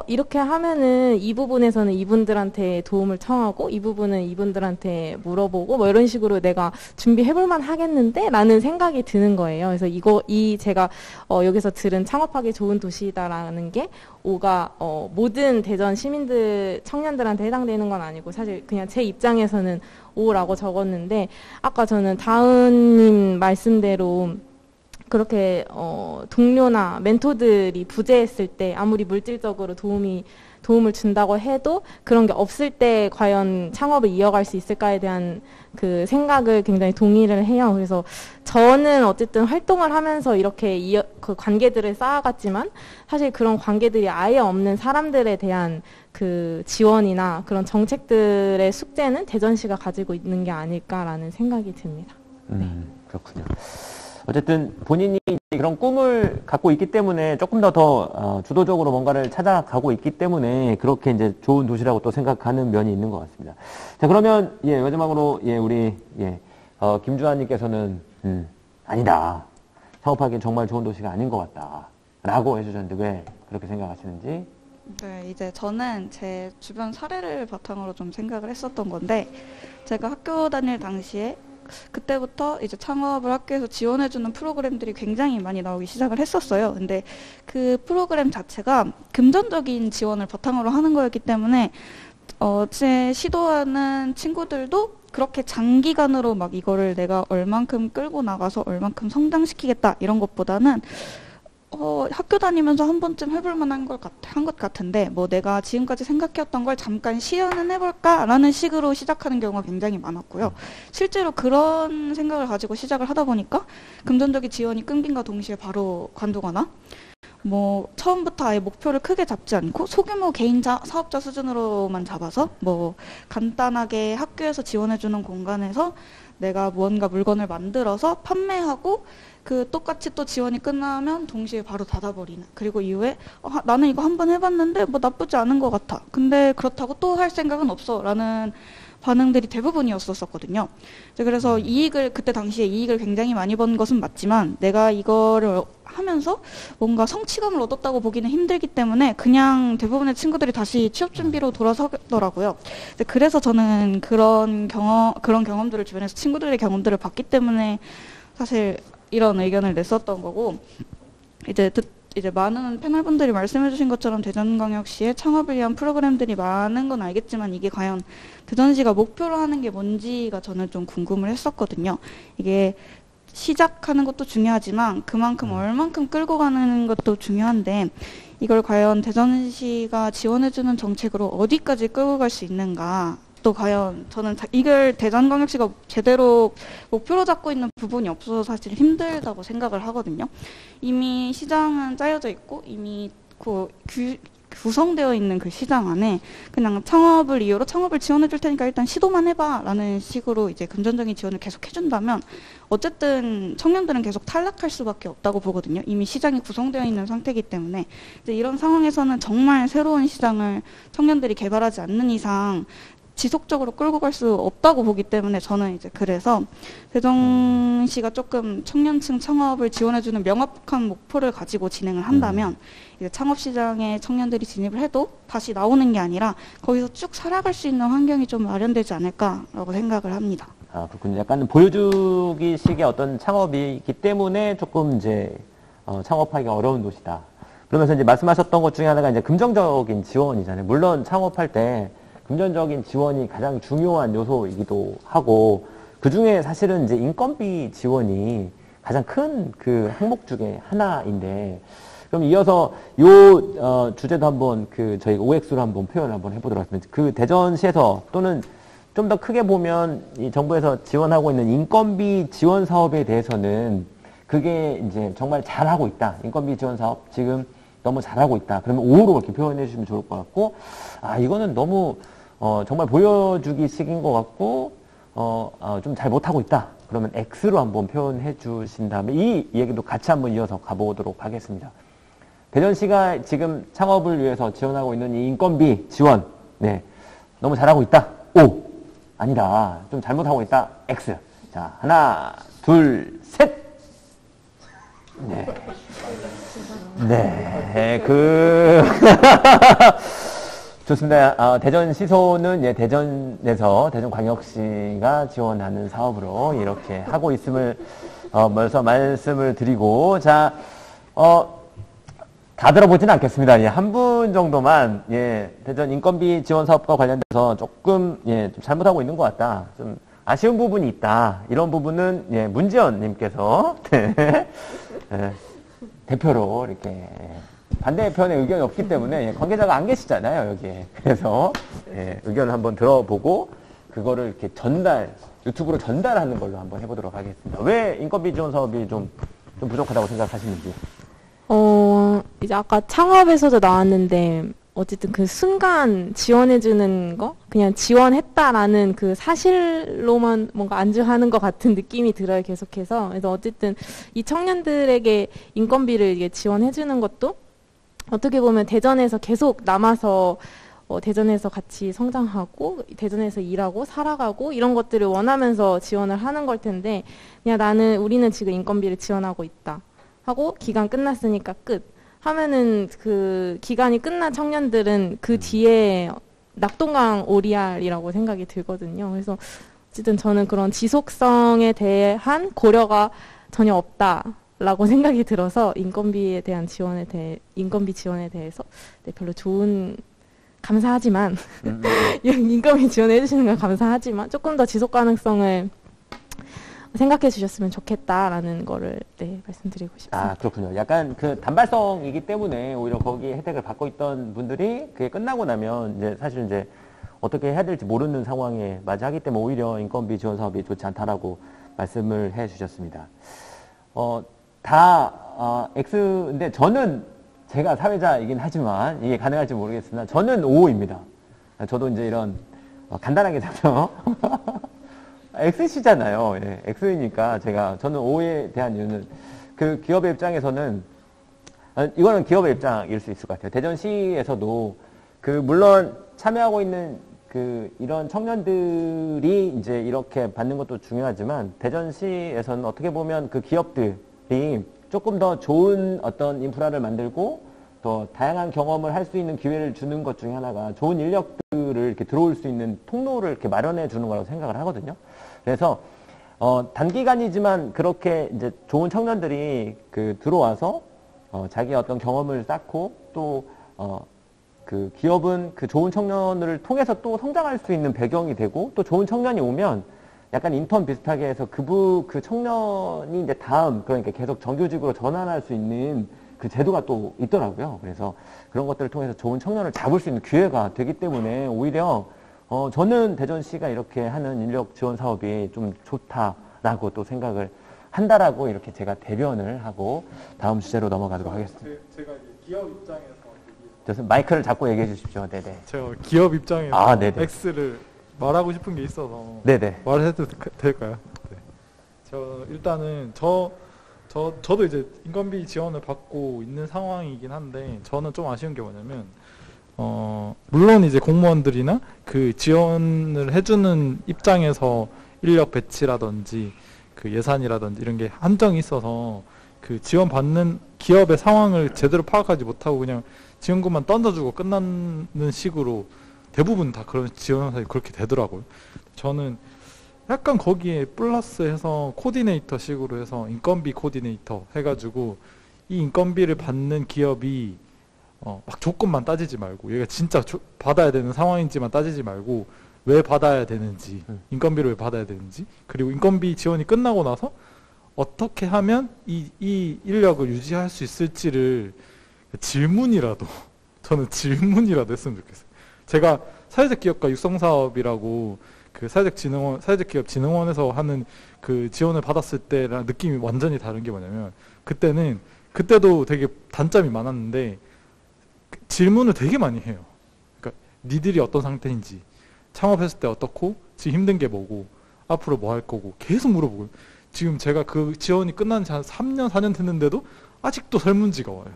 이렇게 하면은 이 부분에서는 이분들한테 도움을 청하고 이 부분은 이분들한테 물어보고 뭐 이런 식으로 내가 준비해볼만 하겠는데? 라는 생각이 드는 거예요. 그래서 제가 여기서 들은 창업하기 좋은 도시다라는 게 모든 대전 청년들한테 해당되는 건 아니고 사실 그냥 제 입장에서는 O라고 적었는데 아까 저는 다은님 말씀대로 그렇게 동료나 멘토들이 부재했을 때 아무리 물질적으로 도움을 준다고 해도 그런 게 없을 때 과연 창업을 이어갈 수 있을까에 대한 그 생각을 굉장히 동의를 해요. 그래서 저는 어쨌든 활동을 하면서 이렇게 그 관계들을 쌓아갔지만 사실 그런 관계들이 아예 없는 사람들에 대한 그 지원이나 그런 정책들의 숙제는 대전시가 가지고 있는 게 아닐까라는 생각이 듭니다. 그렇군요. 어쨌든 본인이 그런 꿈을 갖고 있기 때문에 조금 더 주도적으로 뭔가를 찾아가고 있기 때문에 그렇게 이제 좋은 도시라고 또 생각하는 면이 있는 것 같습니다. 자, 그러면 마지막으로 우리 김주환님께서는 아니다. 창업하기엔 정말 좋은 도시가 아닌 것 같다라고 해주셨는데 왜 그렇게 생각하시는지? 네, 이제 저는 제 주변 사례를 바탕으로 좀 생각을 했었던 건데 제가 학교 다닐 당시에 그때부터 이제 창업을 학교에서 지원해주는 프로그램들이 굉장히 많이 나오기 시작을 했었어요. 근데 그 프로그램 자체가 금전적인 지원을 바탕으로 하는 거였기 때문에 제 시도하는 친구들도 그렇게 장기간으로 막 이거를 내가 얼만큼 끌고 나가서 얼만큼 성장시키겠다 이런 것보다는 학교 다니면서 한 번쯤 해볼 만한 한 것 같은데 뭐 내가 지금까지 생각해왔던 걸 잠깐 시연은 해볼까라는 식으로 시작하는 경우가 굉장히 많았고요. 실제로 그런 생각을 가지고 시작을 하다 보니까 금전적인 지원이 끊김과 동시에 바로 관두거나 뭐 처음부터 아예 목표를 크게 잡지 않고 소규모 개인 사업자 수준으로만 잡아서 뭐 간단하게 학교에서 지원해주는 공간에서 내가 무언가 물건을 만들어서 판매하고 그 똑같이 또 지원이 끝나면 동시에 바로 닫아버리는. 그리고 이후에 나는 이거 한번 해봤는데 뭐 나쁘지 않은 것 같아. 근데 그렇다고 또 할 생각은 없어. 라는 반응들이 대부분이었었거든요. 그래서 그때 당시에 이익을 굉장히 많이 번 것은 맞지만 내가 이거를 하면서 뭔가 성취감을 얻었다고 보기는 힘들기 때문에 그냥 대부분의 친구들이 다시 취업 준비로 돌아서더라고요. 그래서 저는 그런 경험들을 주변에서 친구들의 경험들을 봤기 때문에 사실 이런 의견을 냈었던 거고, 이제 많은 패널분들이 말씀해주신 것처럼 대전광역시의 창업을 위한 프로그램들이 많은 건 알겠지만 이게 과연 대전시가 목표로 하는 게 뭔지가 저는 좀 궁금을 했었거든요. 이게 시작하는 것도 중요하지만 그만큼 얼만큼 끌고 가는 것도 중요한데 이걸 과연 대전시가 지원해주는 정책으로 어디까지 끌고 갈 수 있는가, 또 과연 저는 이걸 대전광역시가 제대로 목표로 잡고 있는 부분이 없어서 사실 힘들다고 생각을 하거든요. 이미 시장은 짜여져 있고 이미 구성되어 있는 그 시장 안에 그냥 창업을 이유로 창업을 지원해 줄 테니까 일단 시도만 해봐 라는 식으로 이제 금전적인 지원을 계속 해준다면 어쨌든 청년들은 계속 탈락할 수밖에 없다고 보거든요. 이미 시장이 구성되어 있는 상태이기 때문에 이제 이런 상황에서는 정말 새로운 시장을 청년들이 개발하지 않는 이상 지속적으로 끌고 갈 수 없다고 보기 때문에 저는 이제 그래서 대전시가 조금 청년층 창업을 지원해주는 명확한 목표를 가지고 진행을 한다면 이제 창업시장에 청년들이 진입을 해도 다시 나오는 게 아니라 거기서 쭉 살아갈 수 있는 환경이 좀 마련되지 않을까라고 생각을 합니다. 아, 그렇군요. 약간 보여주기식의 어떤 창업이기 때문에 조금 이제 창업하기가 어려운 도시다. 그러면서 이제 말씀하셨던 것 중에 하나가 이제 금전적인 지원이잖아요. 물론 창업할 때 금전적인 지원이 가장 중요한 요소이기도 하고, 그 중에 사실은 이제 인건비 지원이 가장 큰 그 항목 중에 하나인데, 그럼 이어서 요 주제도 한번 저희가 OX로 한번 표현을 한번 해보도록 하겠습니다. 그 대전시에서 또는 좀 더 크게 보면 이 정부에서 지원하고 있는 인건비 지원 사업에 대해서는 그게 이제 정말 잘하고 있다. 인건비 지원 사업 지금 너무 잘하고 있다. 그러면 O로 이렇게 표현해 주시면 좋을 것 같고, 이거는 너무 정말 보여주기식인 것 같고 좀 잘 못하고 있다. 그러면 X로 한번 표현해 주신 다음에 이 얘기도 같이 한번 이어서 가보도록 하겠습니다. 대전시가 지금 창업을 위해서 지원하고 있는 이 인건비 지원, 네, 너무 잘하고 있다. O. 아니다. 좀 잘못하고 있다. X. 자, 하나, 둘, 셋. 네. 네, 좋습니다. 대전시소는 대전에서 대전광역시가 지원하는 사업으로 이렇게 하고 있음을 먼저 말씀을 드리고, 자, 다 들어보지는 않겠습니다. 한 분 정도만 대전 인건비 지원 사업과 관련돼서 조금 좀 잘못하고 있는 것 같다. 좀 아쉬운 부분이 있다. 이런 부분은 문지연님께서 대표로 이렇게 반대편의 의견이 없기 때문에 관계자가 안 계시잖아요, 여기에. 그래서 의견을 한번 들어보고 그거를 이렇게 유튜브로 전달하는 걸로 한번 해보도록 하겠습니다. 왜 인건비 지원 사업이 좀 부족하다고 생각하시는지. 이제 아까 창업에서도 나왔는데 어쨌든 그 순간 지원해주는 거, 그냥 지원했다라는 그 사실로만 뭔가 안주하는 것 같은 느낌이 들어요, 계속해서. 그래서 어쨌든 이 청년들에게 인건비를 이게 지원해주는 것도 어떻게 보면 대전에서 계속 남아서 대전에서 같이 성장하고 대전에서 일하고 살아가고 이런 것들을 원하면서 지원을 하는 걸 텐데, 그냥 우리는 지금 인건비를 지원하고 있다 하고 기간 끝났으니까 끝 하면은 그 기간이 끝난 청년들은 그 뒤에 낙동강 오리알이라고 생각이 들거든요. 그래서 어쨌든 저는 그런 지속성에 대한 고려가 전혀 없다라고 생각이 들어서 인건비 지원에 대해서 별로 감사하지만 인건비 지원해 주시는 건 감사하지만 조금 더 지속 가능성을 생각해 주셨으면 좋겠다라는 거를 말씀드리고 싶습니다. 그렇군요. 약간 그 단발성이기 때문에 오히려 거기에 혜택을 받고 있던 분들이 그게 끝나고 나면 사실 어떻게 해야 될지 모르는 상황에 맞이하기 때문에 오히려 인건비 지원 사업이 좋지 않다라고 말씀을 해 주셨습니다. X인데 저는 제가 사회자이긴 하지만 이게 가능할지 모르겠으나 저는 5입니다. 저도 이제 이런 간단하게 잡죠. X시잖아요. 예, X니까 저는 5에 대한 이유는 그 기업의 입장에서는 이거는 기업의 입장일 수 있을 것 같아요. 대전시에서도 물론 참여하고 있는 이런 청년들이 이제 이렇게 받는 것도 중요하지만 대전시에서는 어떻게 보면 그 기업들이 조금 더 좋은 어떤 인프라를 만들고 또 다양한 경험을 할 수 있는 기회를 주는 것 중에 하나가 좋은 인력들을 이렇게 들어올 수 있는 통로를 이렇게 마련해 주는 거라고 생각을 하거든요. 그래서 단기간이지만 그렇게 이제 좋은 청년들이 들어와서 자기 어떤 경험을 쌓고 또 그 기업은 그 좋은 청년을 통해서 또 성장할 수 있는 배경이 되고 또 좋은 청년이 오면 약간 인턴 비슷하게 해서 그 청년이 이제 그러니까 계속 정규직으로 전환할 수 있는 그 제도가 또 있더라고요. 그래서 그런 것들을 통해서 좋은 청년을 잡을 수 있는 기회가 되기 때문에 오히려 저는 대전시가 이렇게 하는 인력 지원 사업이 좀 좋다라고 또 생각을 한다라고 이렇게 제가 대변을 하고 다음 주제로 넘어가도록 하겠습니다. 제가 기업 입장에서 저는 마이크를 잡고 얘기해 주십시오. 네네. 제가 기업 입장에서 네네. X를 말하고 싶은 게 있어서 네네. 말해도 될까요? 네. 일단은 저도 이제 인건비 지원을 받고 있는 상황이긴 한데 저는 좀 아쉬운 게 뭐냐면 물론 이제 공무원들이나 그 지원을 해주는 입장에서 인력 배치라든지 그 예산이라든지 이런 게 한정이 있어서 그 지원받는 기업의 상황을 제대로 파악하지 못하고 그냥 지원금만 던져주고 끝나는 식으로 대부분 다 그런 지원사이 그렇게 되더라고요. 저는 약간 거기에 플러스해서 코디네이터 식으로 해서 인건비 코디네이터 해가지고 이 인건비를 받는 기업이 막 조건만 따지지 말고 얘가 진짜 받아야 되는 상황인지만 따지지 말고 왜 받아야 되는지 인건비를 왜 받아야 되는지 그리고 인건비 지원이 끝나고 나서 어떻게 하면 이 인력을 유지할 수 있을지를 저는 질문이라도 했으면 좋겠어요. 제가 사회적 기업과 육성사업이라고 그 사회적 기업 진흥원에서 하는 그 지원을 받았을 때랑 느낌이 완전히 다른 게 뭐냐면 그때도 되게 단점이 많았는데 질문을 되게 많이 해요. 그러니까 니들이 어떤 상태인지 창업했을 때 어떻고 지금 힘든 게 뭐고 앞으로 뭐 할 거고 계속 물어보고 지금 제가 그 지원이 끝난 지 한 3년 4년 됐는데도 아직도 설문지가 와요.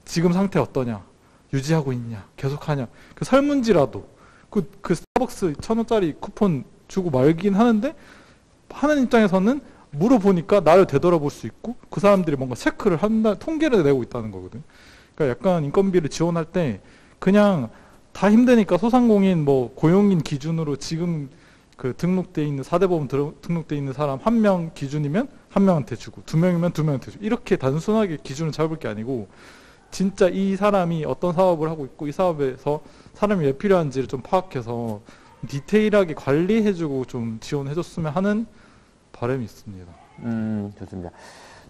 지금 상태 어떠냐 유지하고 있냐 계속하냐 그 설문지라도 그 스타벅스 1,000원짜리 쿠폰 주고 말긴 하는데 하는 입장에서는 물어보니까 나를 되돌아볼 수 있고 그 사람들이 뭔가 체크를 한다 통계를 내고 있다는 거거든. 그러니까 약간 인건비를 지원할 때 그냥 다 힘드니까 소상공인 뭐 고용인 기준으로 지금 그 등록돼 있는 4대 보험 등록돼 있는 사람 1명 기준이면 1명한테 주고 2명이면 2명한테 주고 이렇게 단순하게 기준을 잡을 게 아니고 진짜 이 사람이 어떤 사업을 하고 있고 이 사업에서 사람이 왜 필요한지를 좀 파악해서 디테일하게 관리해주고 좀 지원해줬으면 하는 바람이 있습니다. 좋습니다.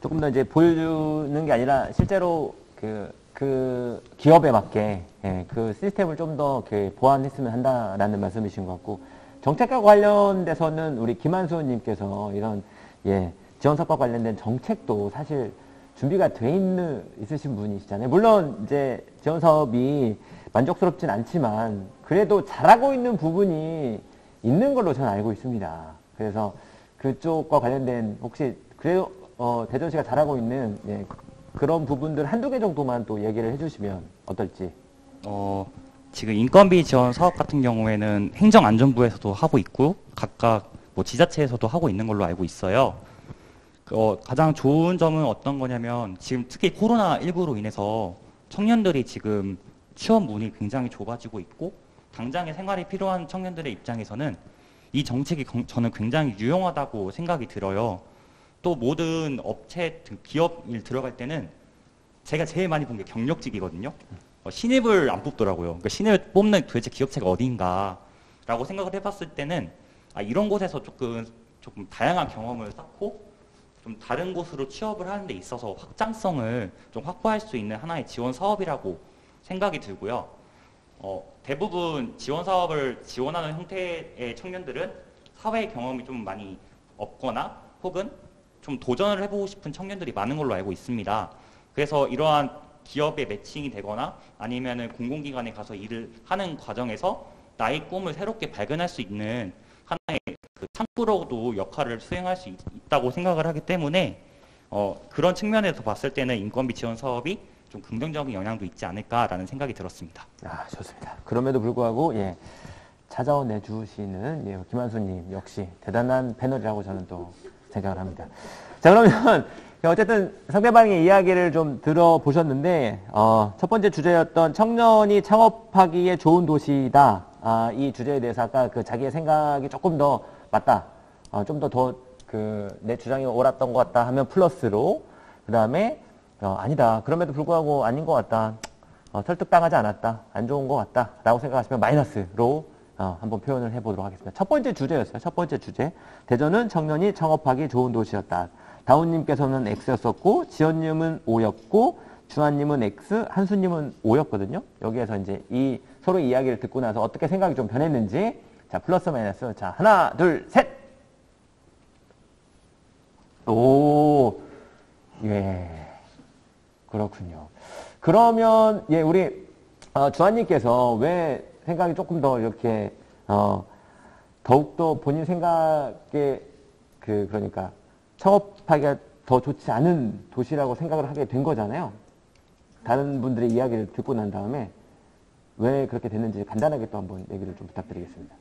조금 더 이제 보여주는 게 아니라 실제로 그 기업에 맞게 그 시스템을 좀 더 보완했으면 한다라는 말씀이신 것 같고 정책과 관련돼서는 우리 김한수 님께서 이런 지원 사업과 관련된 정책도 사실 준비가 있으신 분이시잖아요. 물론 이제 지원 사업이 만족스럽진 않지만 그래도 잘하고 있는 부분이 있는 걸로 저는 알고 있습니다. 그래서 그쪽과 관련된 혹시 그래도 대전시가 잘하고 있는 그런 부분들 한두 개 정도만 또 얘기를 해주시면 어떨지. 지금 인건비 지원 사업 같은 경우에는 행정안전부에서도 하고 있고 각각 뭐 지자체에서도 하고 있는 걸로 알고 있어요. 가장 좋은 점은 어떤 거냐면 지금 특히 코로나19로 인해서 청년들이 지금 취업 문이 굉장히 좁아지고 있고 당장의 생활이 필요한 청년들의 입장에서는 이 정책이 저는 굉장히 유용하다고 생각이 들어요. 또 모든 업체, 기업 일 들어갈 때는 제가 제일 많이 본 게 경력직이거든요. 신입을 안 뽑더라고요. 그러니까 신입을 뽑는 도대체 기업체가 어딘가라고 생각을 해봤을 때는 이런 곳에서 조금 다양한 경험을 쌓고 좀 다른 곳으로 취업을 하는 데 있어서 확장성을 좀 확보할 수 있는 하나의 지원 사업이라고 생각이 들고요. 대부분 지원 사업을 지원하는 형태의 청년들은 사회 경험이 좀 많이 없거나 혹은 좀 도전을 해보고 싶은 청년들이 많은 걸로 알고 있습니다. 그래서 이러한 기업에 매칭이 되거나 아니면은 공공기관에 가서 일을 하는 과정에서 나의 꿈을 새롭게 발견할 수 있는 하나의 그 창구로도 역할을 수행할 수 있다고 생각을 하기 때문에 그런 측면에서 봤을 때는 인건비 지원 사업이 좀 긍정적인 영향도 있지 않을까라는 생각이 들었습니다. 아, 좋습니다. 그럼에도 불구하고 찾아내 주시는 김한수님 역시 대단한 패널이라고 저는 또 생각을 합니다. 자, 그러면 어쨌든 상대방의 이야기를 좀 들어보셨는데 첫 번째 주제였던 청년이 창업하기에 좋은 도시다. 이 주제에 대해서 아까 그 자기의 생각이 조금 더 맞다. 좀 더 내 주장이 옳았던 것 같다 하면 플러스로, 그 다음에 아니다. 그럼에도 불구하고 아닌 것 같다. 설득당하지 않았다. 안 좋은 것 같다. 라고 생각하시면 마이너스로 한번 표현을 해보도록 하겠습니다. 첫 번째 주제였어요. 첫 번째 주제. 대전은 청년이 창업하기 좋은 도시였다. 다운님께서는 X였었고, 지연님은 O였고, 주한님은 X, 한수님은 O였거든요. 여기에서 이제 이 서로 이야기를 듣고 나서 어떻게 생각이 좀 변했는지, 자, 플러스 마이너스. 자, 하나, 둘, 셋! 오, 그렇군요. 그러면, 우리, 주한님께서 왜 생각이 조금 더 이렇게, 더욱더 본인 생각에, 그러니까, 창업하기가 더 좋지 않은 도시라고 생각을 하게 된 거잖아요. 다른 분들의 이야기를 듣고 난 다음에 왜 그렇게 됐는지 간단하게 또 한번 얘기를 좀 부탁드리겠습니다.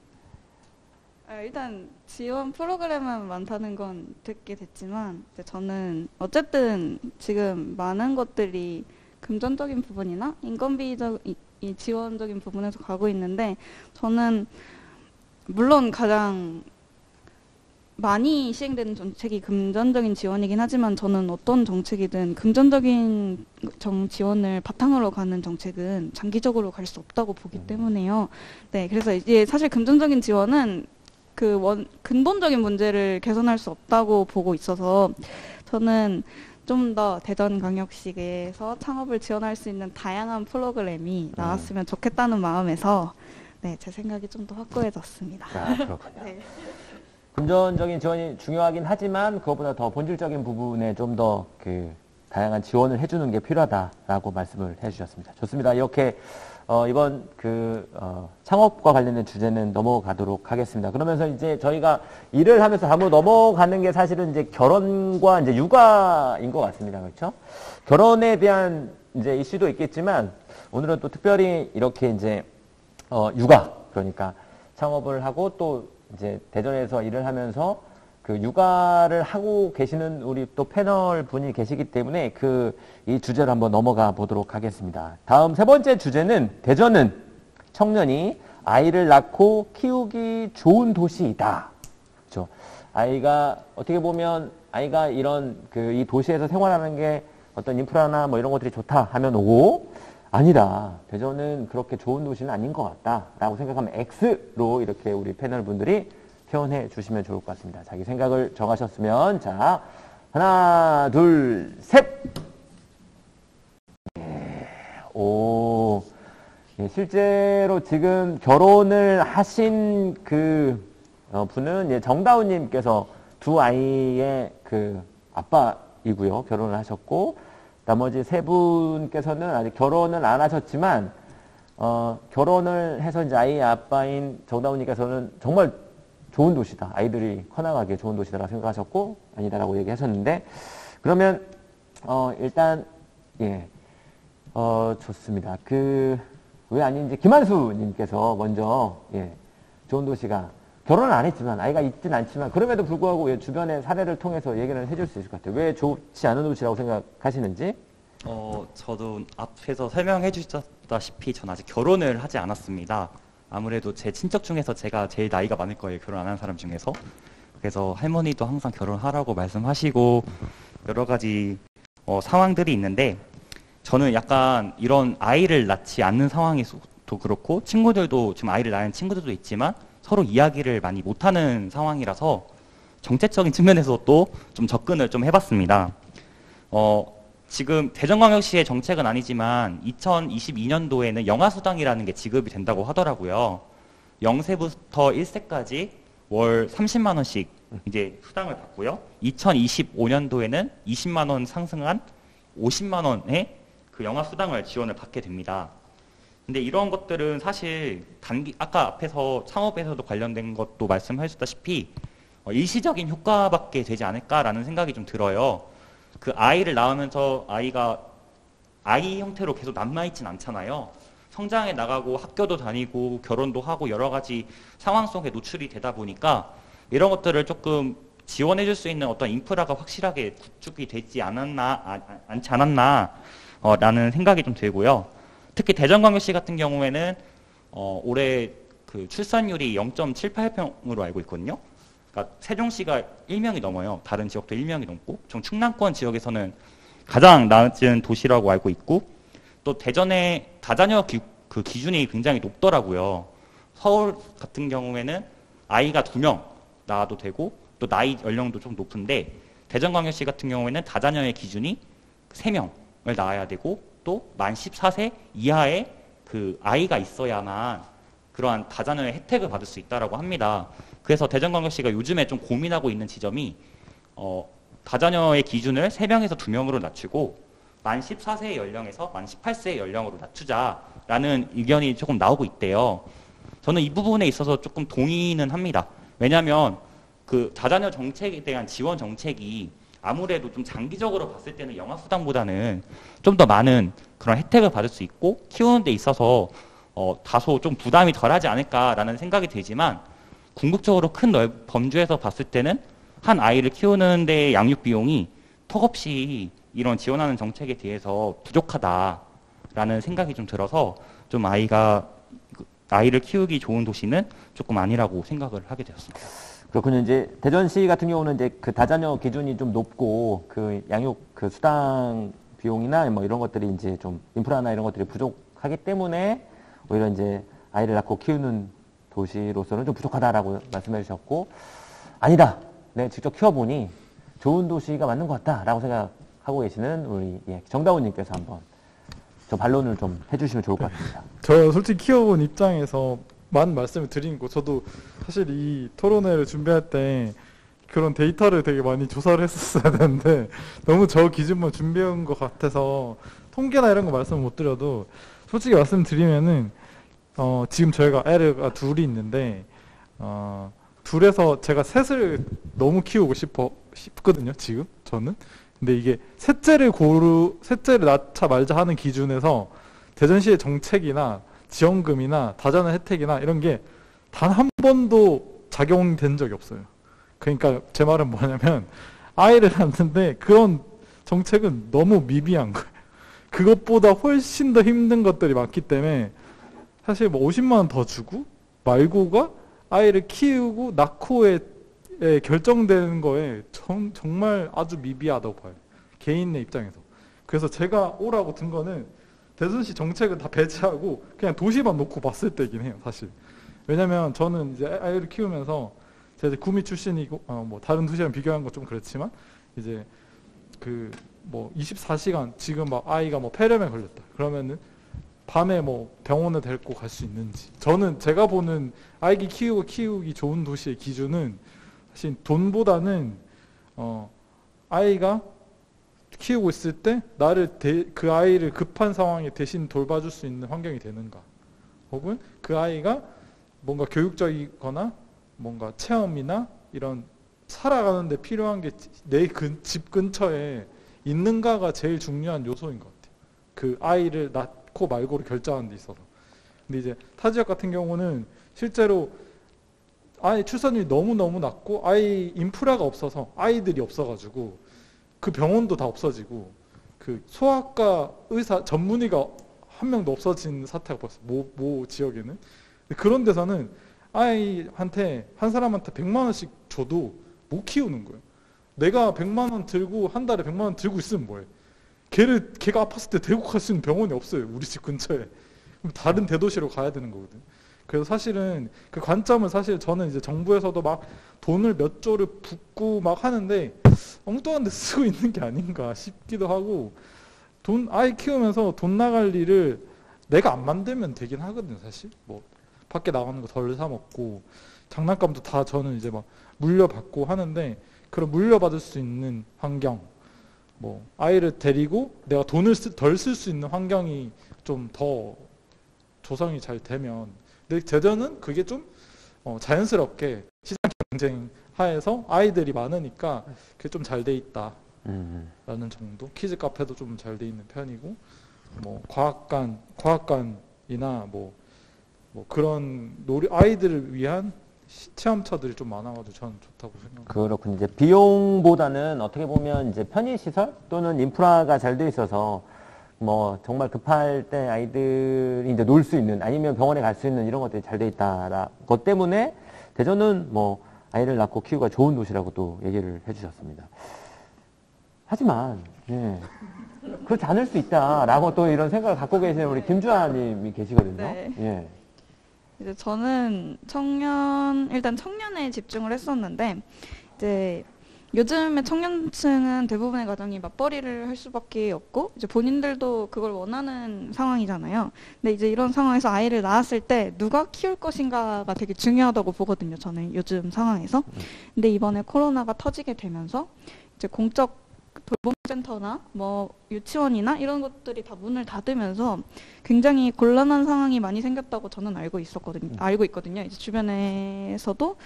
일단 지원 프로그램은 많다는 건 듣게 됐지만 저는 어쨌든 지금 많은 것들이 금전적인 부분이나 인건비적 이 지원적인 부분에서 가고 있는데, 저는 물론 가장 많이 시행되는 정책이 금전적인 지원이긴 하지만 저는 어떤 정책이든 금전적인 지원을 바탕으로 가는 정책은 장기적으로 갈 수 없다고 보기 때문에요. 네, 그래서 이제 사실 금전적인 지원은 근본적인 문제를 개선할 수 없다고 보고 있어서 저는 좀 더 대전광역시에서 창업을 지원할 수 있는 다양한 프로그램이 나왔으면 좋겠다는 마음에서 제 생각이 좀 더 확고해졌습니다. 아, 그렇군요. 네. 금전적인 지원이 중요하긴 하지만 그것보다 더 본질적인 부분에 좀 더 다양한 지원을 해주는 게 필요하다라고 말씀을 해주셨습니다. 좋습니다. 이렇게 이번 창업과 관련된 주제는 넘어가도록 하겠습니다. 그러면서 이제 저희가 일을 하면서 다음으로 넘어가는 게 사실은 이제 결혼과 이제 육아인 것 같습니다. 그렇죠? 결혼에 대한 이제 이슈도 있겠지만 오늘은 또 특별히 이렇게 이제 육아, 그러니까 창업을 하고 또 이제 대전에서 일을 하면서 그 육아를 하고 계시는 우리 또 패널 분이 계시기 때문에 이 주제로 한번 넘어가 보도록 하겠습니다. 다음 세 번째 주제는 대전은 청년이 아이를 낳고 키우기 좋은 도시이다. 그렇죠? 아이가 어떻게 보면 아이가 이런 이 도시에서 생활하는 게 어떤 인프라나 뭐 이런 것들이 좋다 하면 O, 아니다. 대전은 그렇게 좋은 도시는 아닌 것 같다라고 생각하면 X로 이렇게 우리 패널 분들이 표현해 주시면 좋을 것 같습니다. 자기 생각을 정하셨으면 자, 하나, 둘, 셋. 실제로 지금 결혼을 하신 분은 정다운님께서 두 아이의 아빠이고요. 결혼을 하셨고, 나머지 세 분께서는 아직 결혼을 안 하셨지만, 결혼을 해서 이제 아이의 아빠인 정다운님께서는 정말 좋은 도시다. 아이들이 커나가기에 좋은 도시다라고 생각하셨고, 아니다라고 얘기하셨는데, 그러면, 일단, 좋습니다. 왜 아닌지, 김한수님께서 먼저, 좋은 도시가, 결혼은 안 했지만, 아이가 있진 않지만, 그럼에도 불구하고 주변의 사례를 통해서 얘기를 해줄 수 있을 것 같아요. 왜 좋지 않은 도시라고 생각하시는지? 저도 앞에서 설명해 주셨다시피 전 아직 결혼을 하지 않았습니다. 아무래도 제 친척 중에서 제가 제일 나이가 많을 거예요. 결혼 안 한 사람 중에서. 그래서 할머니도 항상 결혼하라고 말씀하시고 여러 가지 상황들이 있는데, 저는 약간 이런 아이를 낳지 않는 상황에서도 그렇고 친구들도 지금 아이를 낳은 친구들도 있지만 서로 이야기를 많이 못하는 상황이라서 정책적인 측면에서도 좀 접근을 좀 해봤습니다. 지금 대전광역시의 정책은 아니지만 2022년도에는 영아수당이라는 게 지급이 된다고 하더라고요. 0세부터 1세까지 월 30만 원씩 이제 수당을 받고요. 2025년도에는 20만 원 상승한 50만 원의 그 영아 수당을 지원을 받게 됩니다. 근데 이런 것들은 사실 아까 앞에서 창업에서도 관련된 것도 말씀하셨다시피 일시적인 효과밖에 되지 않을까라는 생각이 좀 들어요. 그 아이를 낳으면서 아이가 아이 형태로 계속 남아있진 않잖아요. 성장해 나가고 학교도 다니고 결혼도 하고 여러 가지 상황 속에 노출이 되다 보니까 이런 것들을 조금 지원해 줄 수 있는 어떤 인프라가 확실하게 구축이 되지 않지 않았나 라는 생각이 좀 들고요. 특히 대전광역시 같은 경우에는 올해 그 출산율이 0.78평으로 알고 있거든요. 그러니까 세종시가 1명이 넘어요. 다른 지역도 1명이 넘고, 좀 충남권 지역에서는 가장 낮은 도시라고 알고 있고, 또 대전의 다자녀 그 기준이 굉장히 높더라고요. 서울 같은 경우에는 아이가 2명 낳아도 되고, 또 나이 연령도 좀 높은데, 대전광역시 같은 경우에는 다자녀의 기준이 3명을 낳아야 되고, 또 만 14세 이하의 그 아이가 있어야만 그러한 다자녀의 혜택을 받을 수 있다라고 합니다. 그래서 대전광역시가 요즘에 좀 고민하고 있는 지점이 다자녀의 기준을 3명에서 2명으로 낮추고 만 14세의 연령에서 만 18세의 연령으로 낮추자라는 의견이 조금 나오고 있대요. 저는 이 부분에 있어서 조금 동의는 합니다. 왜냐하면 그 다자녀 정책에 대한 지원 정책이 아무래도 좀 장기적으로 봤을 때는 영아수당보다는 좀 더 많은 그런 혜택을 받을 수 있고 키우는 데 있어서 다소 좀 부담이 덜하지 않을까라는 생각이 들지만 궁극적으로 큰 범주에서 봤을 때는 한 아이를 키우는 데 양육 비용이 턱없이 이런 지원하는 정책에 대해서 부족하다라는 생각이 좀 들어서 좀 아이를 키우기 좋은 도시는 조금 아니라고 생각을 하게 되었습니다. 그렇군요. 이제 대전시 같은 경우는 이제 그 다자녀 기준이 좀 높고 그 양육 그 수당 비용이나 뭐 이런 것들이 이제 좀 인프라나 이런 것들이 부족하기 때문에 오히려 이제 아이를 낳고 키우는 도시로서는 좀 부족하다라고 말씀해 주셨고, 아니다. 내가 직접 키워보니 좋은 도시가 맞는 것 같다라고 생각하고 계시는 우리 정다운님께서 한번 저 반론을 좀 해주시면 좋을 것 같습니다. 저 솔직히 키워본 입장에서 많은 말씀을 드린 거, 저도 사실 이 토론회를 준비할 때 그런 데이터를 되게 많이 조사를 했었어야 되는데 너무 저 기준만 준비한 것 같아서 통계나 이런 거 말씀 못 드려도 솔직히 말씀드리면은 지금 저희가 애가 둘이 있는데 둘에서 제가 셋을 너무 키우고 싶거든요. 지금 저는. 근데 이게 셋째를 낳자 말자 하는 기준에서 대전시의 정책이나 지원금이나 다자녀 혜택이나 이런 게 단 한 번도 작용된 적이 없어요. 그러니까 제 말은 뭐냐면 아이를 낳는데 그런 정책은 너무 미비한 거예요. 그것보다 훨씬 더 힘든 것들이 많기 때문에 사실 뭐 50만 원 더 주고 말고가 아이를 키우고 낳고에 결정되는 거에 정말 아주 미비하다고 봐요. 개인의 입장에서. 그래서 제가 오라고 든 거는 대전시 정책은 다 배제하고 그냥 도시만 놓고 봤을 때긴 해요, 사실. 왜냐면 저는 이제 아이를 키우면서 제가 이제 구미 출신이고 뭐 다른 도시랑 비교하는 건 좀 그렇지만 이제 그 뭐 24시간 지금 막 아이가 뭐 폐렴에 걸렸다. 그러면은 밤에 뭐 병원에 데리고 갈 수 있는지. 저는 제가 보는 아기 키우기 좋은 도시의 기준은 사실 돈보다는 아이가 키우고 있을 때 그 아이를 급한 상황에 대신 돌봐줄 수 있는 환경이 되는가, 혹은 그 아이가 뭔가 교육적이거나 뭔가 체험이나 이런 살아가는데 필요한 게 내 집 근처에 있는가가 제일 중요한 요소인 것 같아요. 그 아이를 낳고 말고를 결정하는 데 있어서. 근데 이제 타 지역 같은 경우는 실제로 아이 출산율이 너무너무 낮고 아이 인프라가 없어서 아이들이 없어가지고 그 병원도 다 없어지고 그 소아과 의사 전문의가 한 명도 없어진 사태가 벌써 모 지역에는. 그런 데서는 아이한테 한 사람한테 100만 원씩 줘도 못 키우는 거예요. 내가 100만 원 들고 한 달에 100만 원 들고 있으면 뭐해? 걔가 아팠을 때 데리고 갈 수 있는 병원이 없어요. 우리 집 근처에. 그럼 다른 대도시로 가야 되는 거거든. 그래서 사실은 그 관점을 사실 저는 이제 정부에서도 막 돈을 몇 조를 붓고 막 하는데 엉뚱한 데 쓰고 있는 게 아닌가 싶기도 하고, 아이 키우면서 돈 나갈 일을 내가 안 만들면 되긴 하거든요, 사실. 뭐 밖에 나가는 거 덜 사 먹고 장난감도 다 저는 이제 막 물려받고 하는데, 그런 물려받을 수 있는 환경, 뭐 아이를 데리고 내가 돈을 덜 쓸 수 있는 환경이 좀 더 조성이 잘 되면, 근데 대전은 그게 좀 자연스럽게 시장 경쟁 하에서 아이들이 많으니까 그게 좀 잘 돼 있다라는 정도. 키즈 카페도 좀 잘 돼 있는 편이고, 뭐 과학관이나 뭐 그런 아이들을 위한 체험처들이 좀 많아가지고 저는 좋다고 생각합니다. 그렇군요. 이제 비용보다는 어떻게 보면 이제 편의시설 또는 인프라가 잘 돼 있어서 뭐 정말 급할 때 아이들이 이제 놀 수 있는, 아니면 병원에 갈 수 있는 이런 것들이 잘 돼 있다라 것 때문에 대전은 뭐 아이를 낳고 키우기가 좋은 도시라고 또 얘기를 해주셨습니다. 하지만 그렇지 않을 수 있다라고 또 이런 생각을 갖고 계시는 우리 김주아님이 계시거든요. 네. 예. 이제 저는 일단 청년에 집중을 했었는데, 이제 요즘에 청년층은 대부분의 가정이 맞벌이를 할 수밖에 없고, 이제 본인들도 그걸 원하는 상황이잖아요. 근데 이제 이런 상황에서 아이를 낳았을 때 누가 키울 것인가가 되게 중요하다고 보거든요, 저는 요즘 상황에서. 근데 이번에 코로나가 터지게 되면서 이제 공적 돌봄센터나 뭐 유치원이나 이런 것들이 다 문을 닫으면서 굉장히 곤란한 상황이 많이 생겼다고 저는 알고 있거든요. 이제 주변에서도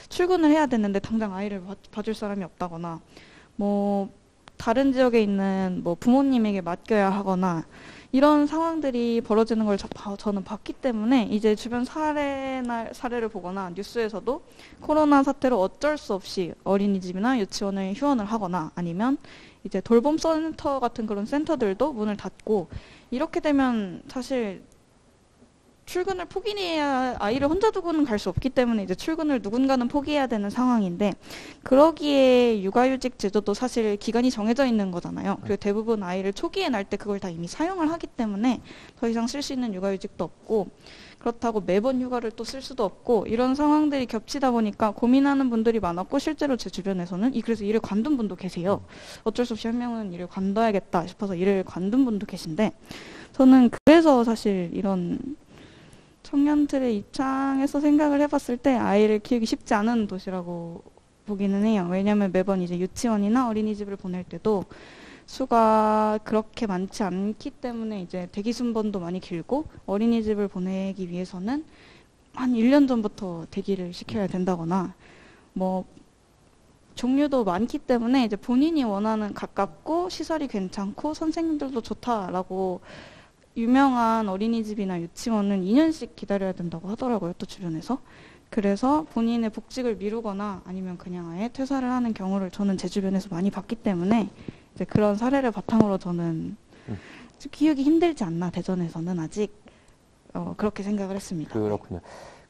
출근을 해야 되는데 당장 아이를 봐줄 사람이 없다거나, 뭐 다른 지역에 있는 뭐 부모님에게 맡겨야 하거나, 이런 상황들이 벌어지는 걸 저는 봤기 때문에 이제 주변 사례를 보거나 뉴스에서도 코로나 사태로 어쩔 수 없이 어린이집이나 유치원을 휴원을 하거나, 아니면 이제 돌봄센터 같은 그런 센터들도 문을 닫고, 이렇게 되면 사실 출근을 포기해야, 아이를 혼자 두고는 갈 수 없기 때문에 이제 출근을 누군가는 포기해야 되는 상황인데, 그러기에 육아휴직 제도도 사실 기간이 정해져 있는 거잖아요. 그리고 대부분 아이를 초기에 낳을 때 그걸 다 이미 사용을 하기 때문에 더 이상 쓸 수 있는 육아휴직도 없고, 그렇다고 매번 휴가를 또 쓸 수도 없고, 이런 상황들이 겹치다 보니까 고민하는 분들이 많았고, 실제로 제 주변에서는 그래서 일을 관둔 분도 계세요. 어쩔 수 없이 한 명은 일을 관둬야겠다 싶어서 일을 관둔 분도 계신데, 저는 그래서 사실 이런 청년들의 입장에서 생각을 해봤을 때 아이를 키우기 쉽지 않은 도시라고 보기는 해요. 왜냐하면 매번 이제 유치원이나 어린이집을 보낼 때도 수가 그렇게 많지 않기 때문에 이제 대기 순번도 많이 길고, 어린이집을 보내기 위해서는 한 1년 전부터 대기를 시켜야 된다거나, 뭐 종류도 많기 때문에 이제 본인이 원하는, 가깝고 시설이 괜찮고 선생님들도 좋다라고 유명한 어린이집이나 유치원은 2년씩 기다려야 된다고 하더라고요, 또 주변에서. 그래서 본인의 복직을 미루거나 아니면 그냥 아예 퇴사를 하는 경우를 저는 제 주변에서 많이 봤기 때문에 이제 그런 사례를 바탕으로 저는 키우기 힘들지 않나, 대전에서는 아직 그렇게 생각을 했습니다. 그렇군요.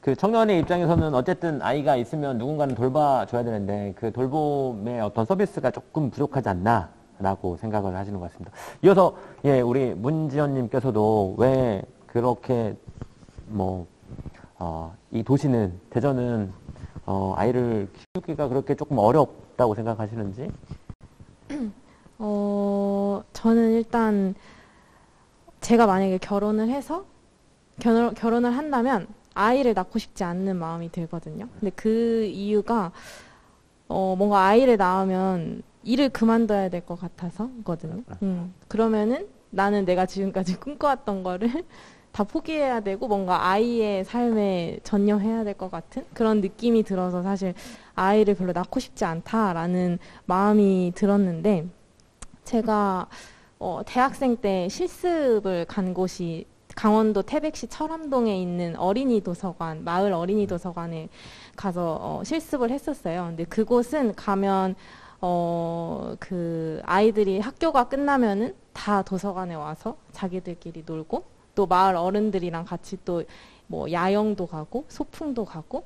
그 청년의 입장에서는 어쨌든 아이가 있으면 누군가는 돌봐줘야 되는데 그 돌봄의 어떤 서비스가 조금 부족하지 않나 라고 생각을 하시는 것 같습니다. 이어서 우리 문지연님께서도 왜 그렇게 이 도시는, 대전은 아이를 키우기가 그렇게 조금 어렵다고 생각하시는지? 저는 일단 제가 만약에 결혼을 해서 결혼을 한다면 아이를 낳고 싶지 않는 마음이 들거든요. 근데 그 이유가 뭔가 아이를 낳으면 일을 그만둬야 될 것 같아서거든요. 그러면은 나는 내가 지금까지 꿈꿔왔던 거를 다 포기해야 되고 뭔가 아이의 삶에 전념해야 될 것 같은 그런 느낌이 들어서 사실 아이를 별로 낳고 싶지 않다라는 마음이 들었는데, 제가 대학생 때 실습을 간 곳이 강원도 태백시 철암동에 있는 어린이 도서관, 마을 어린이 도서관에 가서 실습을 했었어요. 근데 그곳은 가면 그 아이들이 학교가 끝나면은 다 도서관에 와서 자기들끼리 놀고, 또 마을 어른들이랑 같이 또 뭐 야영도 가고 소풍도 가고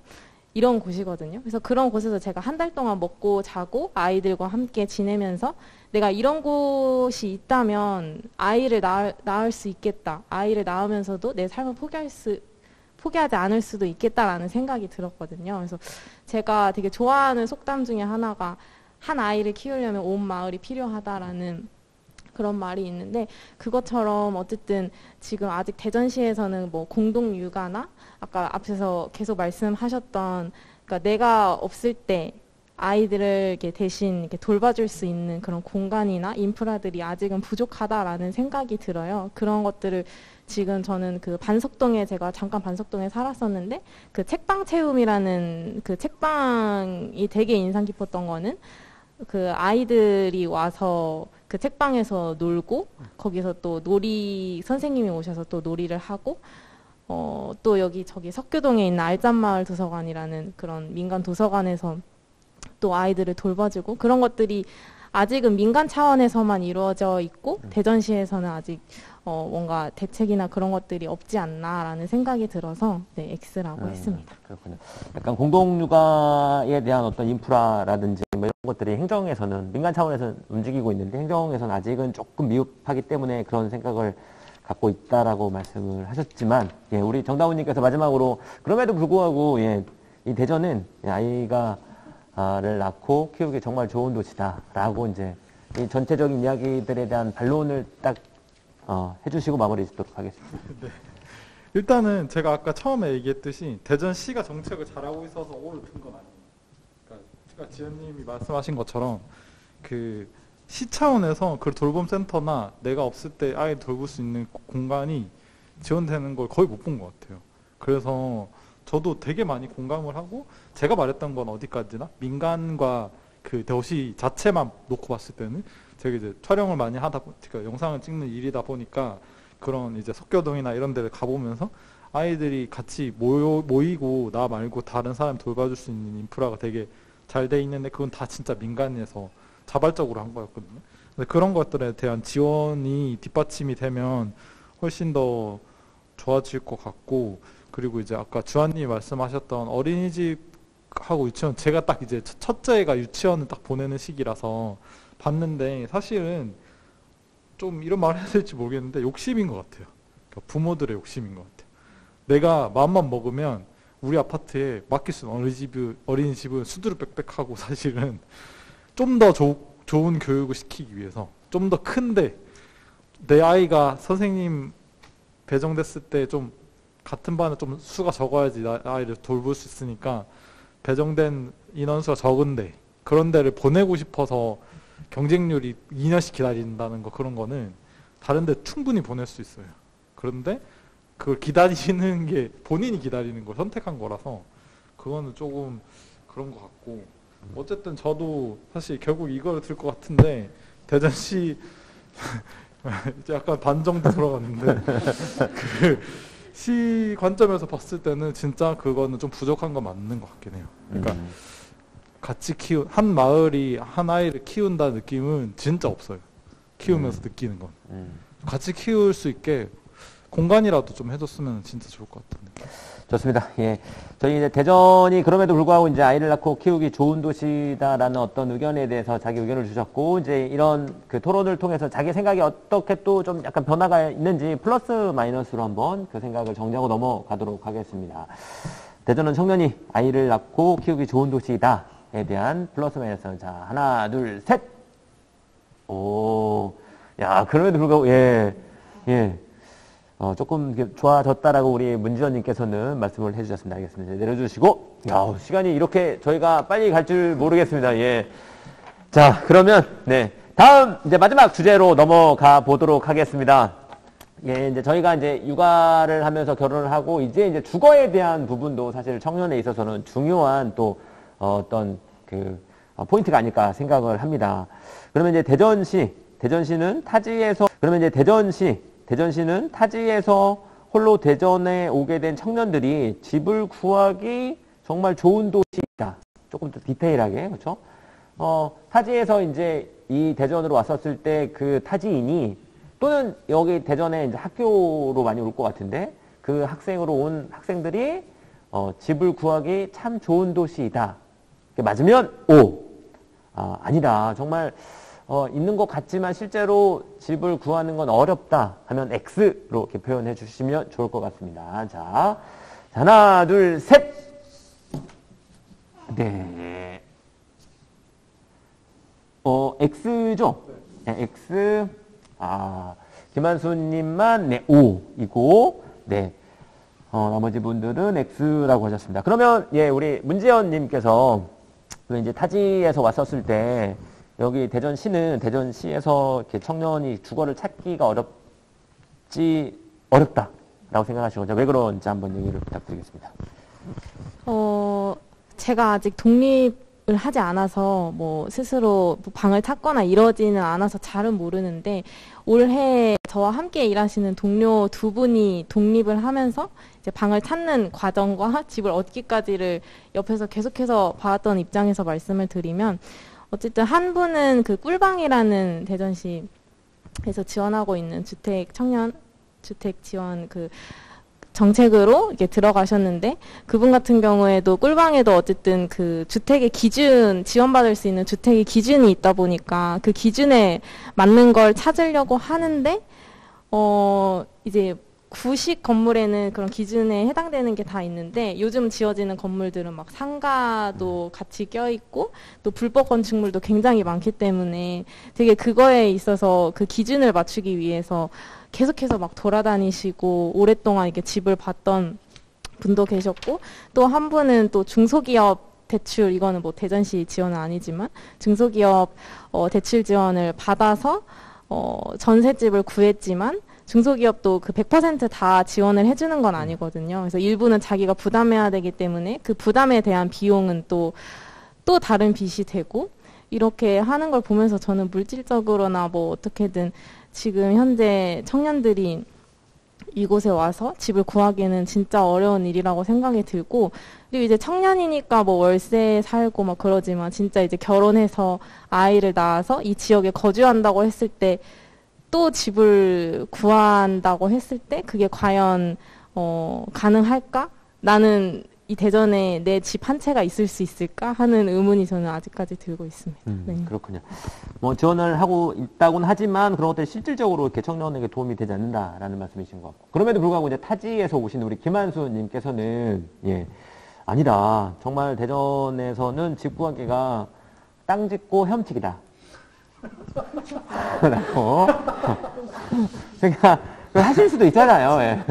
이런 곳이거든요. 그래서 그런 곳에서 제가 한 달 동안 먹고 자고 아이들과 함께 지내면서 내가 이런 곳이 있다면 아이를 낳을 수 있겠다. 아이를 낳으면서도 내 삶을 포기하지 않을 수도 있겠다라는 생각이 들었거든요. 그래서 제가 되게 좋아하는 속담 중에 하나가 한 아이를 키우려면 온 마을이 필요하다라는 그런 말이 있는데, 그것처럼 어쨌든 지금 아직 대전시에서는 뭐 공동 육아나 아까 앞에서 계속 말씀하셨던, 그러니까 내가 없을 때 아이들을 이렇게 대신 이렇게 돌봐줄 수 있는 그런 공간이나 인프라들이 아직은 부족하다라는 생각이 들어요. 그런 것들을 지금 저는 그 반석동에 제가 잠깐 반석동에 살았었는데 그 책방 체험이라는 그 책방이 되게 인상 깊었던 거는 그 아이들이 와서 그 책방에서 놀고 거기서 또 놀이 선생님이 오셔서 또 놀이를 하고 또 여기 저기 석교동에 있는 알짠마을 도서관이라는 그런 민간 도서관에서 또 아이들을 돌봐주고 그런 것들이 아직은 민간 차원에서만 이루어져 있고 대전시에서는 아직 뭔가 대책이나 그런 것들이 없지 않나라는 생각이 들어서 네, X라고 했습니다. 그렇군요. 약간 공동육아에 대한 어떤 인프라라든지 뭐 이런 것들이 행정에서는 민간 차원에서 움직이고 있는데 행정에서는 아직은 조금 미흡하기 때문에 그런 생각을 갖고 있다라고 말씀을 하셨지만 예, 우리 정다운님께서 마지막으로 그럼에도 불구하고 예, 이 대전은 아이가 를 낳고 키우기 정말 좋은 도시다라고 이제 이 전체적인 이야기들에 대한 반론을 딱 해주시고 마무리 짓도록 하겠습니다. 네. 일단은 제가 아까 처음에 얘기했듯이 대전시가 정책을 잘하고 있어서 오를 든 건 아니에요. 그러니까 제가 지연님이 말씀하신 것처럼 그 시 차원에서 그 돌봄센터나 내가 없을 때 아이 돌볼 수 있는 공간이 지원되는 걸 거의 못 본 것 같아요. 그래서 저도 되게 많이 공감을 하고 제가 말했던 건 어디까지나 민간과 그 도시 자체만 놓고 봤을 때는 제가 이제 촬영을 많이 하다 보니까 영상을 찍는 일이다 보니까 그런 이제 석교동이나 이런 데를 가보면서 아이들이 같이 모이고 나 말고 다른 사람 돌봐줄 수 있는 인프라가 되게 잘 돼 있는데 그건 다 진짜 민간에서 자발적으로 한 거였거든요. 근데 그런 것들에 대한 지원이 뒷받침이 되면 훨씬 더 좋아질 것 같고 그리고 이제 아까 주한님이 말씀하셨던 어린이집하고 유치원 제가 딱 이제 첫째가 유치원을 딱 보내는 시기라서 봤는데 사실은 좀 이런 말을 해야 될지 모르겠는데 욕심인 것 같아요. 그러니까 부모들의 욕심인 것 같아요. 내가 마음만 먹으면 우리 아파트에 맡길 수 있는 어린이집은 수두룩 빽빽하고 사실은 좀 더 좋은 교육을 시키기 위해서 좀 더 큰데 내 아이가 선생님 배정됐을 때 좀 같은 반에 좀 수가 적어야지 아이를 돌볼 수 있으니까 배정된 인원수가 적은데 그런 데를 보내고 싶어서 경쟁률이 2년씩 기다린다는 거 그런 거는 다른 데 충분히 보낼 수 있어요. 그런데 그걸 기다리는 게 본인이 기다리는 걸 선택한 거라서 그거는 조금 그런 것 같고 어쨌든 저도 사실 결국 이거를 들 것 같은데 대전시 이제 약간 반 정도 돌아갔는데 그 시 관점에서 봤을 때는 진짜 그거는 좀 부족한 건 맞는 것 같긴 해요. 그러니까 같이 한 마을이 한 아이를 키운다는 느낌은 진짜 없어요. 키우면서 느끼는 건. 같이 키울 수 있게 공간이라도 좀 해줬으면 진짜 좋을 것 같은데. 좋습니다. 예. 저희 이제 대전이 그럼에도 불구하고 이제 아이를 낳고 키우기 좋은 도시다라는 어떤 의견에 대해서 자기 의견을 주셨고, 이제 이런 그 토론을 통해서 자기 생각이 어떻게 또 좀 약간 변화가 있는지 플러스 마이너스로 한번 그 생각을 정리하고 넘어가도록 하겠습니다. 대전은 청년이 아이를 낳고 키우기 좋은 도시다에 대한 플러스 마이너스. 자, 하나, 둘, 셋! 오, 야, 그럼에도 불구하고, 예, 예. 조금 좋아졌다라고 우리 문지연님께서는 말씀을 해주셨습니다. 알겠습니다. 내려주시고, 야, 시간이 이렇게 저희가 빨리 갈 줄 모르겠습니다. 예. 자, 그러면, 네. 다음, 이제 마지막 주제로 넘어가 보도록 하겠습니다. 예, 이제 저희가 이제 육아를 하면서 결혼을 하고, 이제 주거에 대한 부분도 사실 청년에 있어서는 중요한 또, 어떤 포인트가 아닐까 생각을 합니다. 그러면 이제 대전시는 타지에서 홀로 대전에 오게 된 청년들이 집을 구하기 정말 좋은 도시이다. 조금 더 디테일하게, 그렇죠? 타지에서 이제 이 대전으로 왔었을 때 그 타지인이 또는 여기 대전에 이제 학교로 많이 올 것 같은데 그 학생으로 온 학생들이 집을 구하기 참 좋은 도시이다. 맞으면 O. 아니다. 정말 있는 것 같지만 실제로 집을 구하는 건 어렵다 하면 X로 이렇게 표현해 주시면 좋을 것 같습니다. 자, 하나, 둘, 셋! 네. X죠? 네, X. 김한수님만, 네, O이고, 네. 나머지 분들은 X라고 하셨습니다. 그러면, 예, 우리 문지연님께서 그리고 이제 타지에서 왔었을 때 여기 대전시는 대전시에서 이렇게 청년이 주거를 찾기가 어렵다라고 생각하시고 왜 그런지 한번 얘기를 부탁드리겠습니다. 제가 아직 독립을 하지 않아서 뭐 스스로 뭐 방을 찾거나 이러지는 않아서 잘은 모르는데 올해 저와 함께 일하시는 동료 두 분이 독립을 하면서 이제 방을 찾는 과정과 집을 얻기까지를 옆에서 계속해서 봐왔던 입장에서 말씀을 드리면 어쨌든 한 분은 그 꿀방이라는 대전시에서 지원하고 있는 청년 주택 지원 그 정책으로 이렇게 들어가셨는데 그분 같은 경우에도 꿀방에도 어쨌든 그 주택의 기준 지원받을 수 있는 주택의 기준이 있다 보니까 그 기준에 맞는 걸 찾으려고 하는데 이제 구식 건물에는 그런 기준에 해당되는 게 다 있는데 요즘 지어지는 건물들은 막 상가도 같이 껴있고 또 불법 건축물도 굉장히 많기 때문에 되게 그거에 있어서 그 기준을 맞추기 위해서 계속해서 막 돌아다니시고 오랫동안 이렇게 집을 봤던 분도 계셨고 또 한 분은 또 중소기업 대출 이거는 뭐 대전시 지원은 아니지만 중소기업 대출 지원을 받아서 전셋집을 구했지만 중소기업도 그 100% 다 지원을 해주는 건 아니거든요. 그래서 일부는 자기가 부담해야 되기 때문에 그 부담에 대한 비용은 또 다른 빚이 되고 이렇게 하는 걸 보면서 저는 물질적으로나 뭐 어떻게든 지금 현재 청년들이 이곳에 와서 집을 구하기는 진짜 어려운 일이라고 생각이 들고 그리고 이제 청년이니까 뭐 월세에 살고 막 그러지만 진짜 이제 결혼해서 아이를 낳아서 이 지역에 거주한다고 했을 때 또 집을 구한다고 했을 때 그게 과연 가능할까? 나는 이 대전에 내 집 한 채가 있을 수 있을까 하는 의문이 저는 아직까지 들고 있습니다. 네. 그렇군요. 뭐 지원을 하고 있다고는 하지만 그런 것들이 실질적으로 이렇게 청년에게 도움이 되지 않는다라는 말씀이신 것 같고 그럼에도 불구하고 이제 타지에서 오신 우리 김한수님께서는 아니다. 정말 대전에서는 집 구하기가 땅 짓고 헤엄치기다. 라고 하실 수도 있잖아요.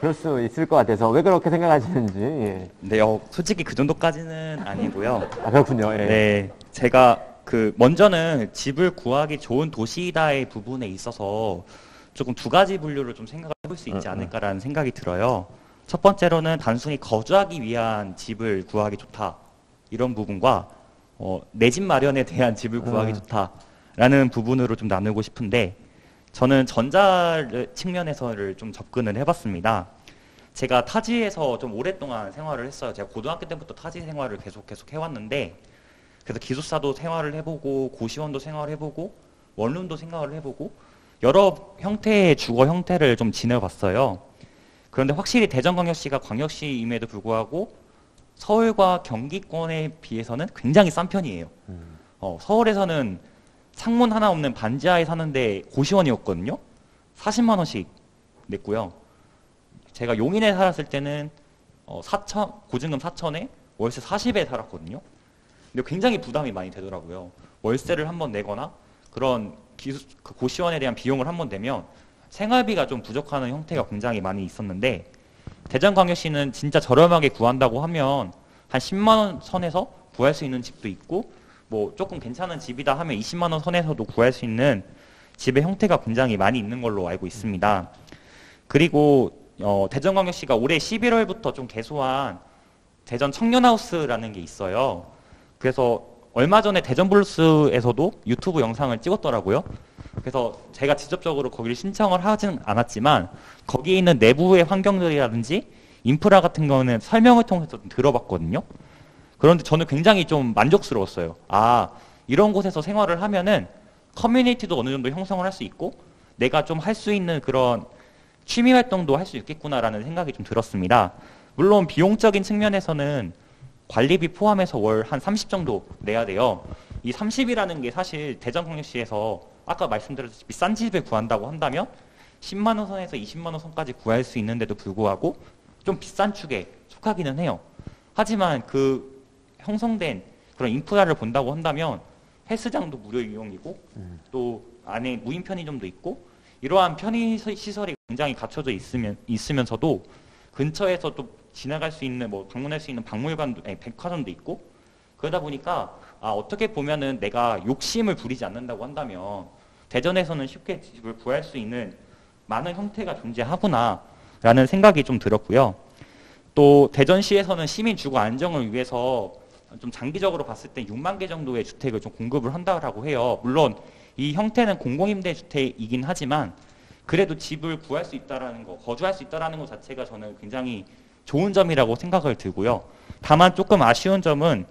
그럴 수 있을 것 같아서 왜 그렇게 생각하시는지. 네, 솔직히 그 정도까지는 아니고요. 아, 그렇군요. 네, 제가 먼저는 집을 구하기 좋은 도시이다의 부분에 있어서 조금 두 가지 분류를 좀 생각을 해볼 수 있지 않을까라는 생각이 들어요. 첫 번째로는 단순히 거주하기 위한 집을 구하기 좋다 이런 부분과 내 집 마련에 대한 집을 구하기 좋다라는 부분으로 좀 나누고 싶은데 저는 전자 측면에서를 좀 접근을 해봤습니다. 제가 타지에서 좀 오랫동안 생활을 했어요. 제가 고등학교 때부터 타지 생활을 계속 해왔는데 그래서 기숙사도 생활을 해보고 고시원도 생활을 해보고 원룸도 생활을 해보고 여러 형태의 주거 형태를 좀 지내봤어요. 그런데 확실히 대전광역시가 광역시임에도 불구하고 서울과 경기권에 비해서는 굉장히 싼 편이에요. 서울에서는 창문 하나 없는 반지하에 사는데 고시원이었거든요. 40만 원씩 냈고요. 제가 용인에 살았을 때는 고증금 4천에 월세 40에 살았거든요. 근데 굉장히 부담이 많이 되더라고요. 월세를 한번 내거나 그런 그 고시원에 대한 비용을 한번 내면 생활비가 좀 부족하는 형태가 굉장히 많이 있었는데 대전광역시는 진짜 저렴하게 구한다고 하면 한 10만 원 선에서 구할 수 있는 집도 있고 뭐 조금 괜찮은 집이다 하면 20만 원 선에서도 구할 수 있는 집의 형태가 굉장히 많이 있는 걸로 알고 있습니다. 그리고 대전광역시가 올해 11월부터 좀 개소한 대전 청년하우스라는 게 있어요. 그래서 얼마 전에 대전블루스에서도 유튜브 영상을 찍었더라고요. 그래서 제가 직접적으로 거기를 신청을 하진 않았지만 거기에 있는 내부의 환경들이라든지 인프라 같은 거는 설명을 통해서 좀 들어봤거든요. 그런데 저는 굉장히 좀 만족스러웠어요. 이런 곳에서 생활을 하면은 커뮤니티도 어느 정도 형성을 할 수 있고 내가 좀 할 수 있는 그런 취미 활동도 할 수 있겠구나라는 생각이 좀 들었습니다. 물론 비용적인 측면에서는 관리비 포함해서 월 한 30 정도 내야 돼요. 이 30이라는 게 사실 대전광역시에서 아까 말씀드렸듯이 비싼 집을 구한다고 한다면 10만 원 선에서 20만 원 선까지 구할 수 있는데도 불구하고 좀 비싼 축에 속하기는 해요. 하지만 그 형성된 그런 인프라를 본다고 한다면 헬스장도 무료 이용이고 또 안에 무인 편의점도 있고 이러한 편의시설이 굉장히 갖춰져 있으면서도 근처에서 또 지나갈 수 있는 방문할 수 있는 백화점도 있고 그러다 보니까 어떻게 보면은 내가 욕심을 부리지 않는다고 한다면 대전에서는 쉽게 집을 구할 수 있는 많은 형태가 존재하구나라는 생각이 좀 들었고요. 또 대전시에서는 시민 주거 안정을 위해서 좀 장기적으로 봤을 때 6만 개 정도의 주택을 좀 공급을 한다라고 해요. 물론 이 형태는 공공임대주택이긴 하지만 그래도 집을 구할 수 있다라는 거, 거주할 수 있다라는 것 자체가 저는 굉장히 좋은 점이라고 생각을 들고요. 다만 조금 아쉬운 점은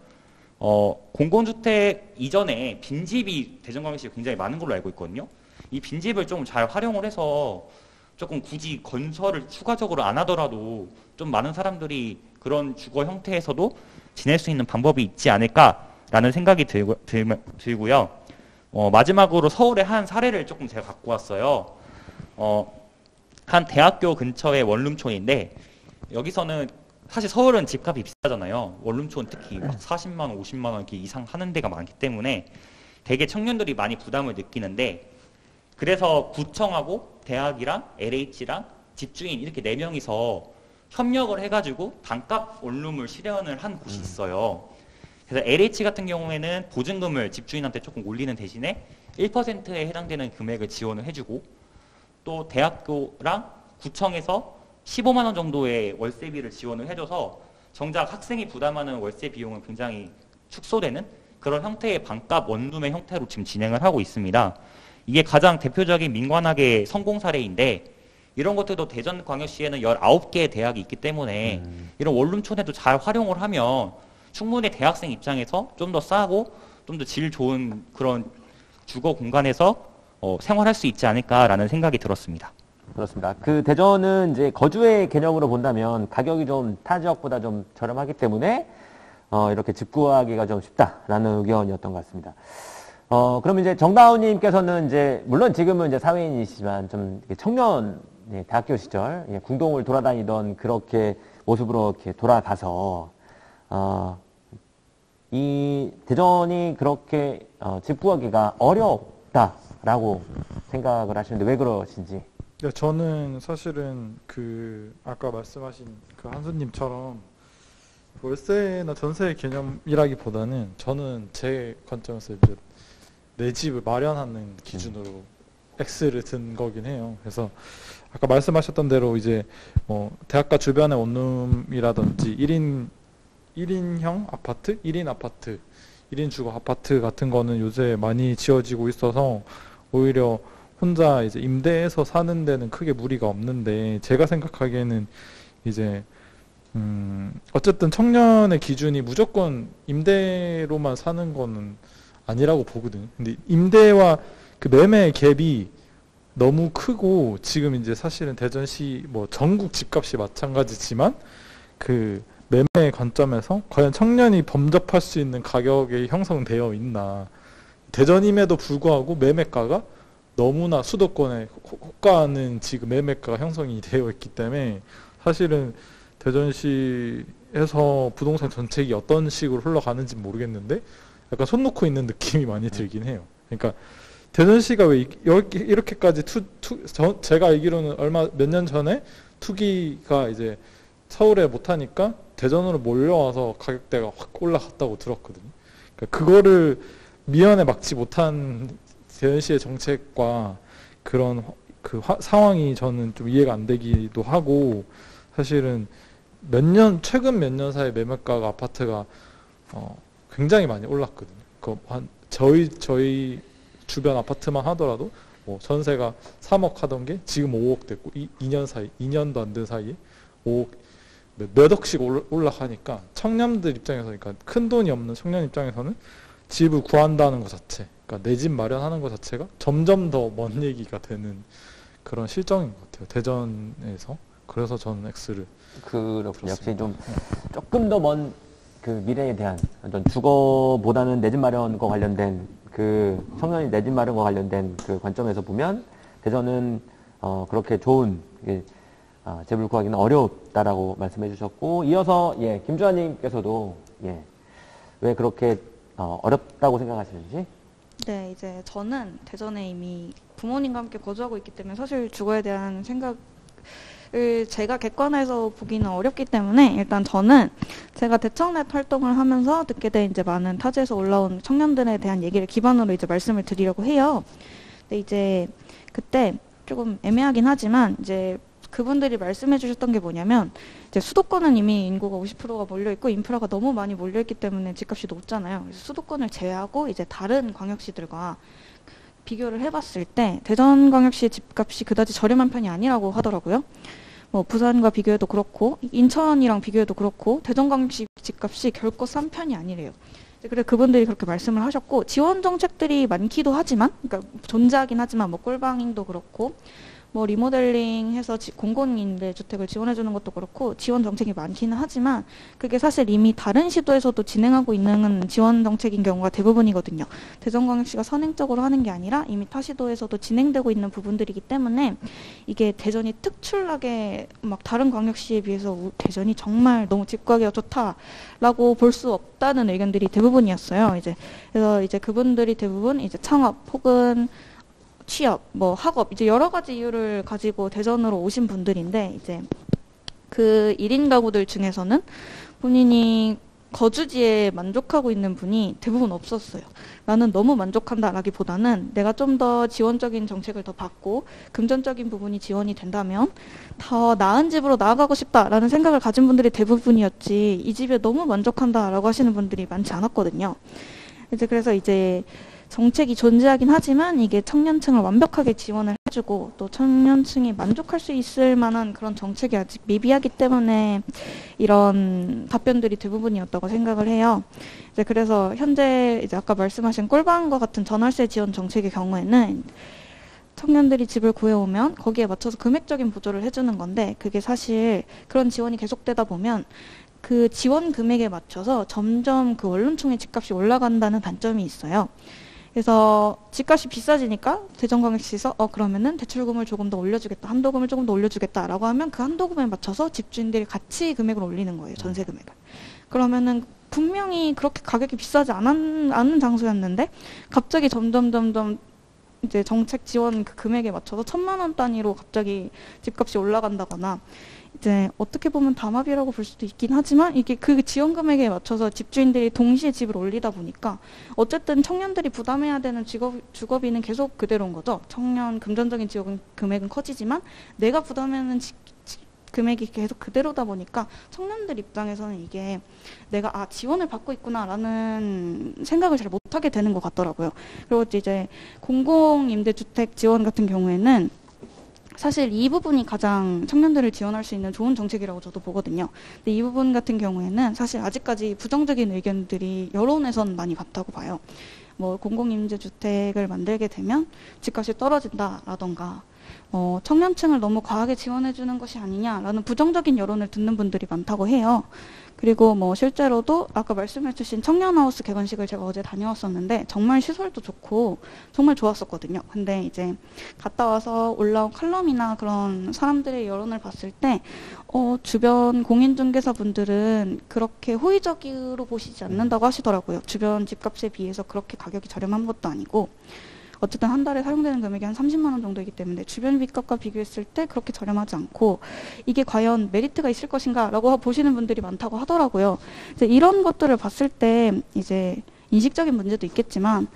공공주택 이전에 빈집이 대전광역시에 굉장히 많은 걸로 알고 있거든요. 이 빈집을 좀 잘 활용을 해서 조금 굳이 건설을 추가적으로 안 하더라도 좀 많은 사람들이 그런 주거 형태에서도 지낼 수 있는 방법이 있지 않을까라는 생각이 들고요. 마지막으로 서울의 한 사례를 조금 제가 갖고 왔어요. 한 대학교 근처의 원룸촌인데 여기서는 사실 서울은 집값이 비싸잖아요. 원룸촌 특히 막 40만 원, 50만 원 이렇게 이상 하는 데가 많기 때문에 되게 청년들이 많이 부담을 느끼는데 그래서 구청하고 대학이랑 LH랑 집주인 이렇게 4명이서 협력을 해가지고 반값 원룸을 실현을 한 곳이 있어요. 그래서 LH 같은 경우에는 보증금을 집주인한테 조금 올리는 대신에 1%에 해당되는 금액을 지원을 해주고 또 대학교랑 구청에서 15만 원 정도의 월세비를 지원을 해줘서 정작 학생이 부담하는 월세 비용은 굉장히 축소되는 그런 형태의 반값 원룸의 형태로 지금 진행을 하고 있습니다. 이게 가장 대표적인 민관학의 성공 사례인데 이런 것들도 대전광역시에는 19개의 대학이 있기 때문에 이런 원룸촌에도 잘 활용을 하면 충분히 대학생 입장에서 좀 더 싸고 좀 더 질 좋은 그런 주거 공간에서 생활할 수 있지 않을까라는 생각이 들었습니다. 그렇습니다. 그 대전은 이제 거주의 개념으로 본다면 가격이 좀 타 지역보다 좀 저렴하기 때문에 이렇게 집 구하기가 좀 쉽다라는 의견이었던 것 같습니다. 그럼 이제 정다운님께서는 이제 물론 지금은 이제 사회인이시지만 좀 이렇게 청년 대학교 시절 궁동을 돌아다니던 그렇게 모습으로 이렇게 돌아가서 이 대전이 그렇게 집 구하기가 어렵다라고 생각을 하시는데 왜 그러신지? 네, 저는 사실은 그 아까 말씀하신 그 한수님처럼 월세나 전세 개념이라기보다는 저는 제 관점에서 이제 내 집을 마련하는 기준으로 X를 든 거긴 해요. 그래서 아까 말씀하셨던 대로 이제 대학가 주변의 원룸이라든지 1인형 아파트, 1인 아파트, 1인 주거 아파트 같은 거는 요새 많이 지어지고 있어서 오히려 혼자 이제 임대해서 사는 데는 크게 무리가 없는데 제가 생각하기에는 이제 어쨌든 청년의 기준이 무조건 임대로만 사는 거는 아니라고 보거든요. 근데 임대와 그 매매의 갭이 너무 크고 지금 이제 사실은 대전시 뭐 전국 집값이 마찬가지지만 그 매매 관점에서 과연 청년이 범접할 수 있는 가격이 형성되어 있나. 대전임에도 불구하고 매매가가 너무나 수도권에 호가는 지금 매매가가 형성이 되어 있기 때문에 사실은 대전시에서 부동산 정책이 어떤 식으로 흘러가는지 모르겠는데 약간 손 놓고 있는 느낌이 많이 들긴 해요. 그러니까 대전시가 왜 이렇게까지 제가 알기로는 몇 년 전에 투기가 이제 서울에 못하니까 대전으로 몰려와서 가격대가 확 올라갔다고 들었거든요. 그러니까 그거를 미연에 막지 못한 대전시의 정책과 그런 상황이 저는 좀 이해가 안 되기도 하고 사실은 최근 몇 년 사이 매매가가 아파트가 굉장히 많이 올랐거든요. 저희 주변 아파트만 하더라도 뭐 전세가 3억 하던 게 지금 5억 됐고 2년도 안 된 사이에 5억 몇 억씩 올라가니까 청년들 입장에서 그러니까 큰 돈이 없는 청년 입장에서는 집을 구한다는 것 자체, 그러니까 내 집 마련하는 것 자체가 점점 더 먼 얘기가 되는 그런 실정인 것 같아요. 대전에서. 그래서 저는 X를. 그렇군요. 역시 좀 조금 더 먼 그 미래에 대한 어떤 주거보다는 내 집 마련과 관련된 그 청년이 내 집 마련과 관련된 그 관점에서 보면 대전은 그렇게 좋은 집을 구하기는 어렵다라고 말씀해 주셨고 이어서 김주환님께서도 왜 그렇게 어렵다고 생각하시는지? 네, 이제 저는 대전에 이미 부모님과 함께 거주하고 있기 때문에 사실 주거에 대한 생각 제가 객관해서 보기는 어렵기 때문에 일단 저는 제가 대청넷 활동을 하면서 듣게 된 이제 많은 타지에서 올라온 청년들에 대한 얘기를 기반으로 이제 말씀을 드리려고 해요. 근데 이제 그때 조금 애매하긴 하지만 이제 그분들이 말씀해 주셨던 게 뭐냐면 이제 수도권은 이미 인구가 50%가 몰려 있고 인프라가 너무 많이 몰려 있기 때문에 집값이 높잖아요. 그래서 수도권을 제외하고 이제 다른 광역시들과 비교를 해봤을 때 대전광역시의 집값이 그다지 저렴한 편이 아니라고 하더라고요. 뭐 부산과 비교해도 그렇고 인천이랑 비교해도 그렇고 대전광역시 집값이 결코 싼 편이 아니래요. 그래서 그분들이 그렇게 말씀을 하셨고 지원 정책들이 많기도 하지만, 그러니까 존재하긴 하지만 뭐 꿀방잉도 그렇고 뭐 리모델링해서 공공임대주택을 지원해주는 것도 그렇고 지원 정책이 많기는 하지만 그게 사실 이미 다른 시도에서도 진행하고 있는 지원 정책인 경우가 대부분이거든요. 대전광역시가 선행적으로 하는 게 아니라 이미 타 시도에서도 진행되고 있는 부분들이기 때문에 이게 대전이 특출나게 막 다른 광역시에 비해서 대전이 정말 너무 집가기가 좋다라고 볼 수 없다는 의견들이 대부분이었어요. 그래서 이제 그분들이 대부분 이제 창업 혹은 취업, 뭐 학업, 이제 여러 가지 이유를 가지고 대전으로 오신 분들인데 이제 그 1인 가구들 중에서는 본인이 거주지에 만족하고 있는 분이 대부분 없었어요. 나는 너무 만족한다라기보다는 내가 좀 더 지원적인 정책을 더 받고 금전적인 부분이 지원이 된다면 더 나은 집으로 나아가고 싶다라는 생각을 가진 분들이 대부분이었지 이 집에 너무 만족한다라고 하시는 분들이 많지 않았거든요. 그래서 이제 정책이 존재하긴 하지만 이게 청년층을 완벽하게 지원을 해주고 또 청년층이 만족할 수 있을 만한 그런 정책이 아직 미비하기 때문에 이런 답변들이 대부분이었다고 생각을 해요. 그래서 현재 이제 아까 말씀하신 꿀방과 같은 전월세 지원 정책의 경우에는 청년들이 집을 구해오면 거기에 맞춰서 금액적인 보조를 해주는 건데 그게 사실 그런 지원이 계속되다 보면 그 지원 금액에 맞춰서 점점 그 원룸총의 집값이 올라간다는 단점이 있어요. 그래서 집값이 비싸지니까 대전광역시에서 그러면은 대출금을 조금 더 올려주겠다, 한도금을 조금 더 올려주겠다라고 하면 그 한도금에 맞춰서 집주인들이 같이 금액을 올리는 거예요, 전세 금액을. 그러면은 분명히 그렇게 가격이 비싸지 않은 장소였는데 갑자기 점점 이제 정책 지원 그 금액에 맞춰서 1,000만 원 단위로 갑자기 집값이 올라간다거나 이제 어떻게 보면 담합이라고 볼 수도 있긴 하지만 이게 그 지원 금액에 맞춰서 집주인들이 동시에 집을 올리다 보니까 어쨌든 청년들이 부담해야 되는 주거비는 계속 그대로인 거죠. 청년 금전적인 지원 금액은 커지지만 내가 부담하는 금액이 계속 그대로다 보니까 청년들 입장에서는 이게 내가 지원을 받고 있구나라는 생각을 잘 못하게 되는 것 같더라고요. 그리고 이제 공공임대주택 지원 같은 경우에는 사실 이 부분이 가장 청년들을 지원할 수 있는 좋은 정책이라고 저도 보거든요. 근데 이 부분 같은 경우에는 사실 아직까지 부정적인 의견들이 여론에선 많이 많다고 봐요. 뭐 공공임대주택을 만들게 되면 집값이 떨어진다라던가 청년층을 너무 과하게 지원해주는 것이 아니냐라는 부정적인 여론을 듣는 분들이 많다고 해요. 그리고 뭐 실제로도 아까 말씀해주신 청년하우스 개관식을 제가 어제 다녀왔었는데 정말 시설도 좋고 정말 좋았었거든요. 근데 이제 갔다 와서 올라온 칼럼이나 그런 사람들의 여론을 봤을 때 주변 공인중개사분들은 그렇게 호의적으로 보시지 않는다고 하시더라고요. 주변 집값에 비해서 그렇게 가격이 저렴한 것도 아니고 어쨌든 한 달에 사용되는 금액이 한 30만 원 정도이기 때문에 주변 집값과 비교했을 때 그렇게 저렴하지 않고 이게 과연 메리트가 있을 것인가 라고 보시는 분들이 많다고 하더라고요. 이제 이런 것들을 봤을 때 이제 인식적인 문제도 있겠지만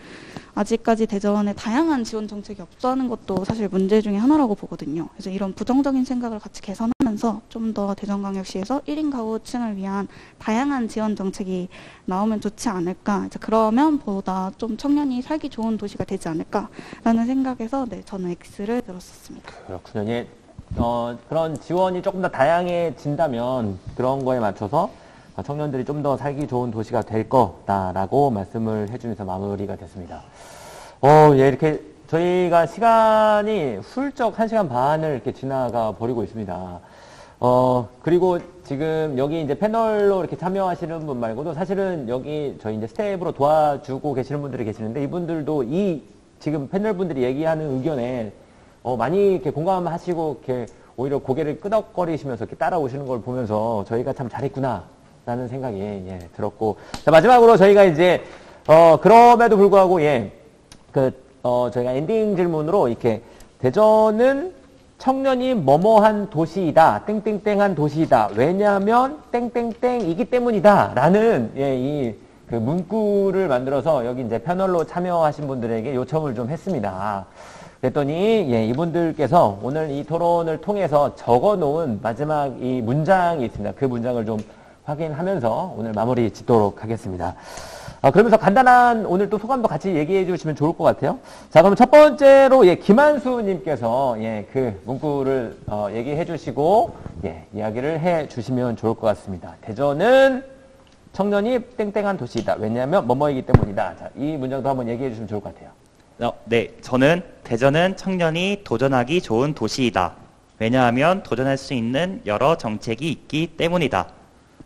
아직까지 대전에 다양한 지원 정책이 없다는 것도 사실 문제 중에 하나라고 보거든요. 그래서 이런 부정적인 생각을 같이 개선하면서 좀 더 대전광역시에서 1인 가구층을 위한 다양한 지원 정책이 나오면 좋지 않을까. 이제 그러면 보다 좀 청년이 살기 좋은 도시가 되지 않을까라는 생각에서 저는 X를 들었었습니다. 그렇군요. 예. 그런 지원이 조금 더 다양해진다면 그런 거에 맞춰서 청년들이 좀 더 살기 좋은 도시가 될 거다라고 말씀을 해주면서 마무리가 됐습니다. 예, 이렇게 저희가 시간이 훌쩍 1시간 반을 이렇게 지나가 버리고 있습니다. 그리고 지금 여기 이제 패널로 이렇게 참여하시는 분 말고도 사실은 여기 저희 이제 스텝으로 도와주고 계시는 분들이 계시는데 이분들도 이 지금 패널 분들이 얘기하는 의견에 많이 이렇게 공감하시고 이렇게 오히려 고개를 끄덕거리시면서 이렇게 따라오시는 걸 보면서 저희가 참 잘했구나. 라는 생각이 들었고 자 마지막으로 저희가 이제 그럼에도 불구하고 저희가 엔딩 질문으로 이렇게 대전은 청년이 뭐뭐한 도시이다, 땡땡땡한 도시이다. 왜냐하면 땡땡땡이기 때문이다. 라는 이 그 문구를 만들어서 여기 이제 패널로 참여하신 분들에게 요청을 좀 했습니다. 그랬더니 이분들께서 오늘 이 토론을 통해서 적어 놓은 마지막 이 문장이 있습니다. 그 문장을 좀 확인하면서 오늘 마무리 짓도록 하겠습니다. 그러면서 간단한 오늘 또 소감도 같이 얘기해 주시면 좋을 것 같아요. 자, 그럼 첫 번째로 김한수님께서 그 문구를 얘기해 주시고 이야기를 해 주시면 좋을 것 같습니다. 대전은 청년이 땡땡한 도시이다. 왜냐하면 뭐뭐이기 때문이다. 자, 이 문장도 한번 얘기해 주시면 좋을 것 같아요. 네, 저는 대전은 청년이 도전하기 좋은 도시이다. 왜냐하면 도전할 수 있는 여러 정책이 있기 때문이다.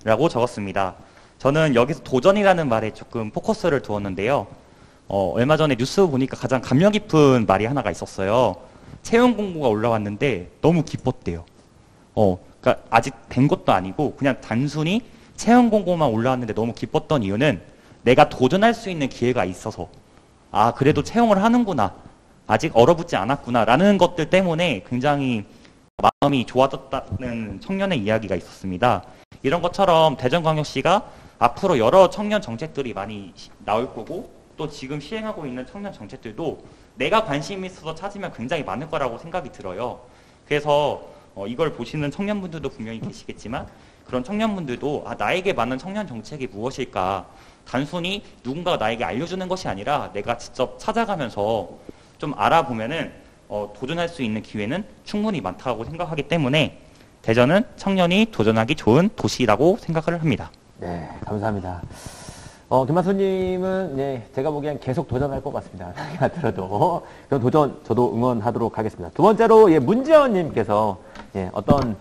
라고 적었습니다. 저는 여기서 도전이라는 말에 조금 포커스를 두었는데요. 얼마 전에 뉴스 보니까 가장 감명 깊은 말이 하나가 있었어요. 채용 공고가 올라왔는데 너무 기뻤대요. 그러니까 아직 된 것도 아니고 그냥 단순히 채용 공고만 올라왔는데 너무 기뻤던 이유는 내가 도전할 수 있는 기회가 있어서 그래도 채용을 하는구나. 아직 얼어붙지 않았구나. 라는 것들 때문에 굉장히 마음이 좋아졌다는 청년의 이야기가 있었습니다. 이런 것처럼 대전광역시가 앞으로 여러 청년 정책들이 많이 나올 거고 또 지금 시행하고 있는 청년 정책들도 내가 관심이 있어서 찾으면 굉장히 많을 거라고 생각이 들어요. 그래서 이걸 보시는 청년분들도 분명히 계시겠지만 그런 청년분들도 나에게 맞는 청년 정책이 무엇일까 단순히 누군가가 나에게 알려주는 것이 아니라 내가 직접 찾아가면서 좀 알아보면은 도전할 수 있는 기회는 충분히 많다고 생각하기 때문에 대전은 청년이 도전하기 좋은 도시라고 생각을 합니다. 네, 감사합니다. 김한수님은 제가 보기엔 계속 도전할 것 같습니다. 나이가 들어도 그런 도전 저도 응원하도록 하겠습니다. 두 번째로 문지연님께서 어떤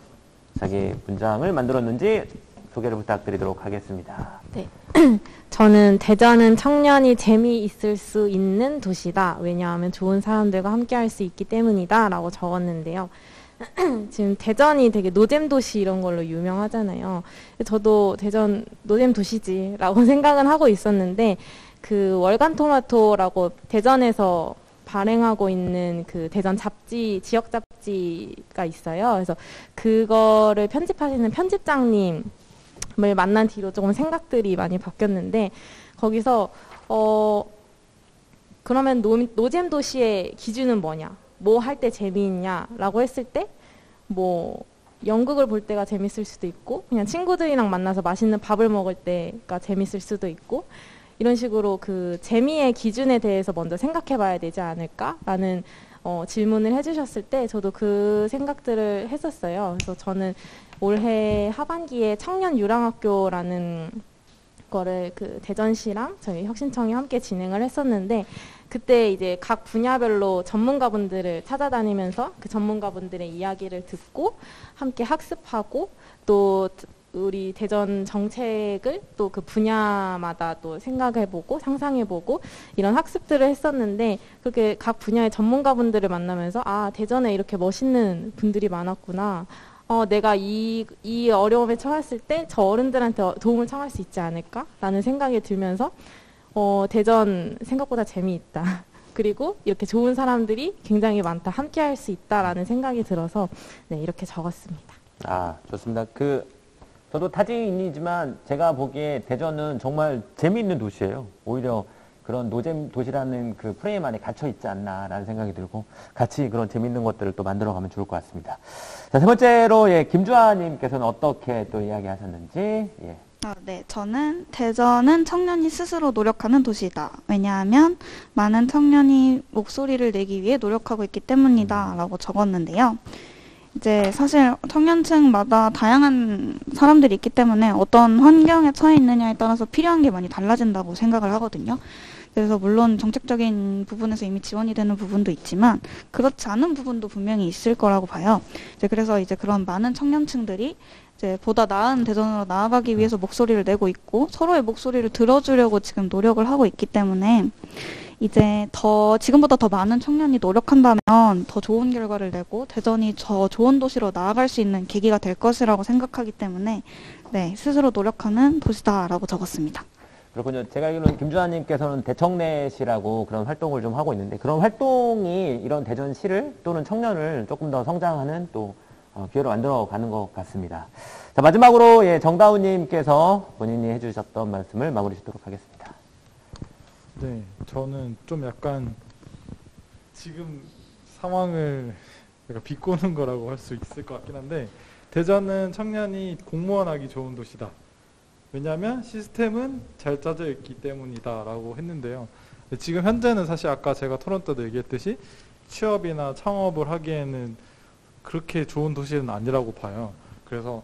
자기 문장을 만들었는지 소개를 부탁드리도록 하겠습니다. 네. 저는 대전은 청년이 재미있을 수 있는 도시다. 왜냐하면 좋은 사람들과 함께할 수 있기 때문이다. 라고 적었는데요. 지금 대전이 되게 노잼 도시 이런 걸로 유명하잖아요. 저도 대전 노잼 도시지 라고 생각은 하고 있었는데 그 월간 토마토라고 대전에서 발행하고 있는 그 대전 잡지, 지역 잡지가 있어요. 그래서 그거를 편집하시는 편집장님을 만난 뒤로 조금 생각들이 많이 바뀌었는데 거기서 그러면 노잼 도시의 기준은 뭐냐? 뭐 할 때 재미있냐라고 했을 때 뭐 연극을 볼 때가 재밌을 수도 있고 그냥 친구들이랑 만나서 맛있는 밥을 먹을 때가 재밌을 수도 있고 이런 식으로 그 재미의 기준에 대해서 먼저 생각해 봐야 되지 않을까라는 질문을 해주셨을 때 저도 그 생각들을 했었어요. 그래서 저는 올해 하반기에 청년 유랑학교라는 거를 그 대전시랑 저희 혁신청이 함께 진행을 했었는데 그때 이제 각 분야별로 전문가분들을 찾아다니면서 그 전문가분들의 이야기를 듣고 함께 학습하고 또 우리 대전 정책을 또 그 분야마다 또 생각해보고 상상해보고 이런 학습들을 했었는데 그렇게 각 분야의 전문가분들을 만나면서 대전에 이렇게 멋있는 분들이 많았구나. 내가 이 어려움에 처했을 때 저 어른들한테 도움을 청할 수 있지 않을까라는 생각이 들면서 대전 생각보다 재미있다. 그리고 이렇게 좋은 사람들이 굉장히 많다. 함께 할 수 있다라는 생각이 들어서 이렇게 적었습니다. 좋습니다. 저도 타지인이지만 제가 보기에 대전은 정말 재미있는 도시예요. 오히려 그런 노잼 도시라는 그 프레임 안에 갇혀 있지 않나라는 생각이 들고 같이 그런 재미있는 것들을 또 만들어가면 좋을 것 같습니다. 자, 세 번째로 김주아님께서는 어떻게 또 이야기하셨는지. 네, 저는 대전은 청년이 스스로 노력하는 도시다. 왜냐하면 많은 청년이 목소리를 내기 위해 노력하고 있기 때문이다. 라고 적었는데요. 이제 사실 청년층마다 다양한 사람들이 있기 때문에 어떤 환경에 처해 있느냐에 따라서 필요한 게 많이 달라진다고 생각을 하거든요. 그래서 물론 정책적인 부분에서 이미 지원이 되는 부분도 있지만 그렇지 않은 부분도 분명히 있을 거라고 봐요. 그래서 이제 그런 많은 청년층들이 이제 보다 나은 대전으로 나아가기 위해서 목소리를 내고 있고 서로의 목소리를 들어주려고 지금 노력을 하고 있기 때문에 이제 지금보다 더 많은 청년이 노력한다면 더 좋은 결과를 내고 대전이 더 좋은 도시로 나아갈 수 있는 계기가 될 것이라고 생각하기 때문에 스스로 노력하는 도시다라고 적었습니다. 그렇군요. 제가 알기로는 김주환님께서는 대청넷이라고 그런 활동을 좀 하고 있는데 그런 활동이 이런 대전시를 또는 청년을 조금 더 성장하는 또 기회로 만들어가는 것 같습니다. 자, 마지막으로 예, 정다운님께서 본인이 해주셨던 말씀을 마무리 짓도록 하겠습니다. 네, 저는 좀 약간 지금 상황을 약간 비꼬는 거라고 할 수 있을 것 같긴 한데 대전은 청년이 공무원하기 좋은 도시다. 왜냐하면 시스템은 잘 짜져 있기 때문이다라고 했는데요. 지금 현재는 사실 아까 제가 토론 때도 얘기했듯이 취업이나 창업을 하기에는 그렇게 좋은 도시는 아니라고 봐요. 그래서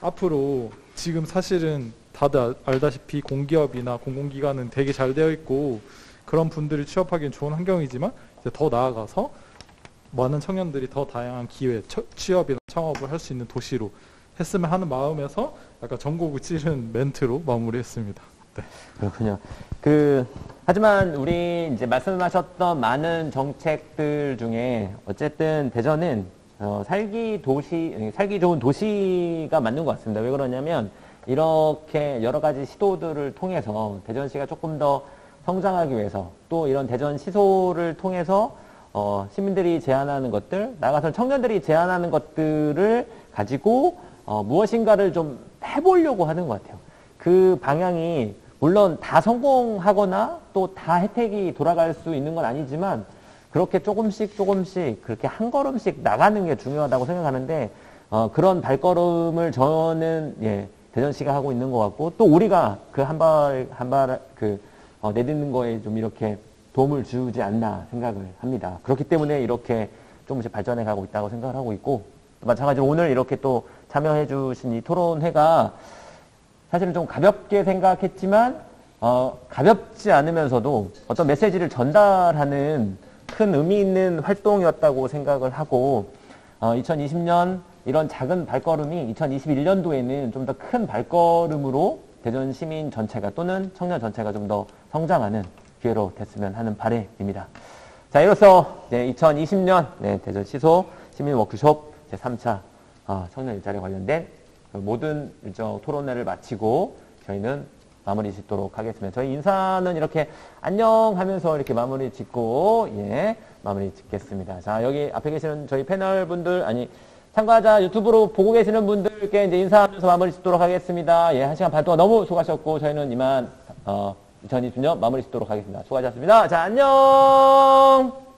앞으로 지금 사실은 다들 알다시피 공기업이나 공공기관은 되게 잘 되어 있고 그런 분들이 취업하기엔 좋은 환경이지만 이제 더 나아가서 많은 청년들이 더 다양한 기회, 취업이나 창업을 할 수 있는 도시로 했으면 하는 마음에서 약간 전곡을 찌른 멘트로 마무리했습니다. 네. 그렇군요. 하지만 우리 이제 말씀하셨던 많은 정책들 중에 어쨌든 대전은 살기 좋은 도시가 맞는 것 같습니다. 왜 그러냐면 이렇게 여러 가지 시도들을 통해서 대전시가 조금 더 성장하기 위해서 또 이런 대전 시소를 통해서 시민들이 제안하는 것들, 나가서 청년들이 제안하는 것들을 가지고 무엇인가를 좀 해보려고 하는 것 같아요. 그 방향이 물론 다 성공하거나 또 다 혜택이 돌아갈 수 있는 건 아니지만 그렇게 조금씩 그렇게 한 걸음씩 나가는 게 중요하다고 생각하는데 그런 발걸음을 저는 예, 대전시가 하고 있는 것 같고 또 우리가 그 한 발 내딛는 거에 좀 이렇게 도움을 주지 않나 생각을 합니다. 그렇기 때문에 이렇게 조금씩 발전해 가고 있다고 생각을 하고 있고 마찬가지로 오늘 이렇게 또 참여해 주신 이 토론회가 사실은 좀 가볍게 생각했지만 가볍지 않으면서도 어떤 메시지를 전달하는 큰 의미 있는 활동이었다고 생각을 하고 2020년 이런 작은 발걸음이 2021년도에는 좀 더 큰 발걸음으로 대전 시민 전체가 또는 청년 전체가 좀 더 성장하는 기회로 됐으면 하는 바람입니다. 자, 이로써 2020년 대전 시소 시민 워크숍 제3차 청년 일자리 관련된 모든 토론회를 마치고 저희는 마무리 짓도록 하겠습니다. 저희 인사는 이렇게 안녕 하면서 이렇게 마무리 짓고 마무리 짓겠습니다. 자, 여기 앞에 계시는 저희 패널 분들 참가자 유튜브로 보고 계시는 분들께 이제 인사하면서 마무리 짓도록 하겠습니다. 예, 1시간 반 동안 너무 수고하셨고 저희는 이만 2020년 마무리 짓도록 하겠습니다. 수고하셨습니다. 자, 안녕!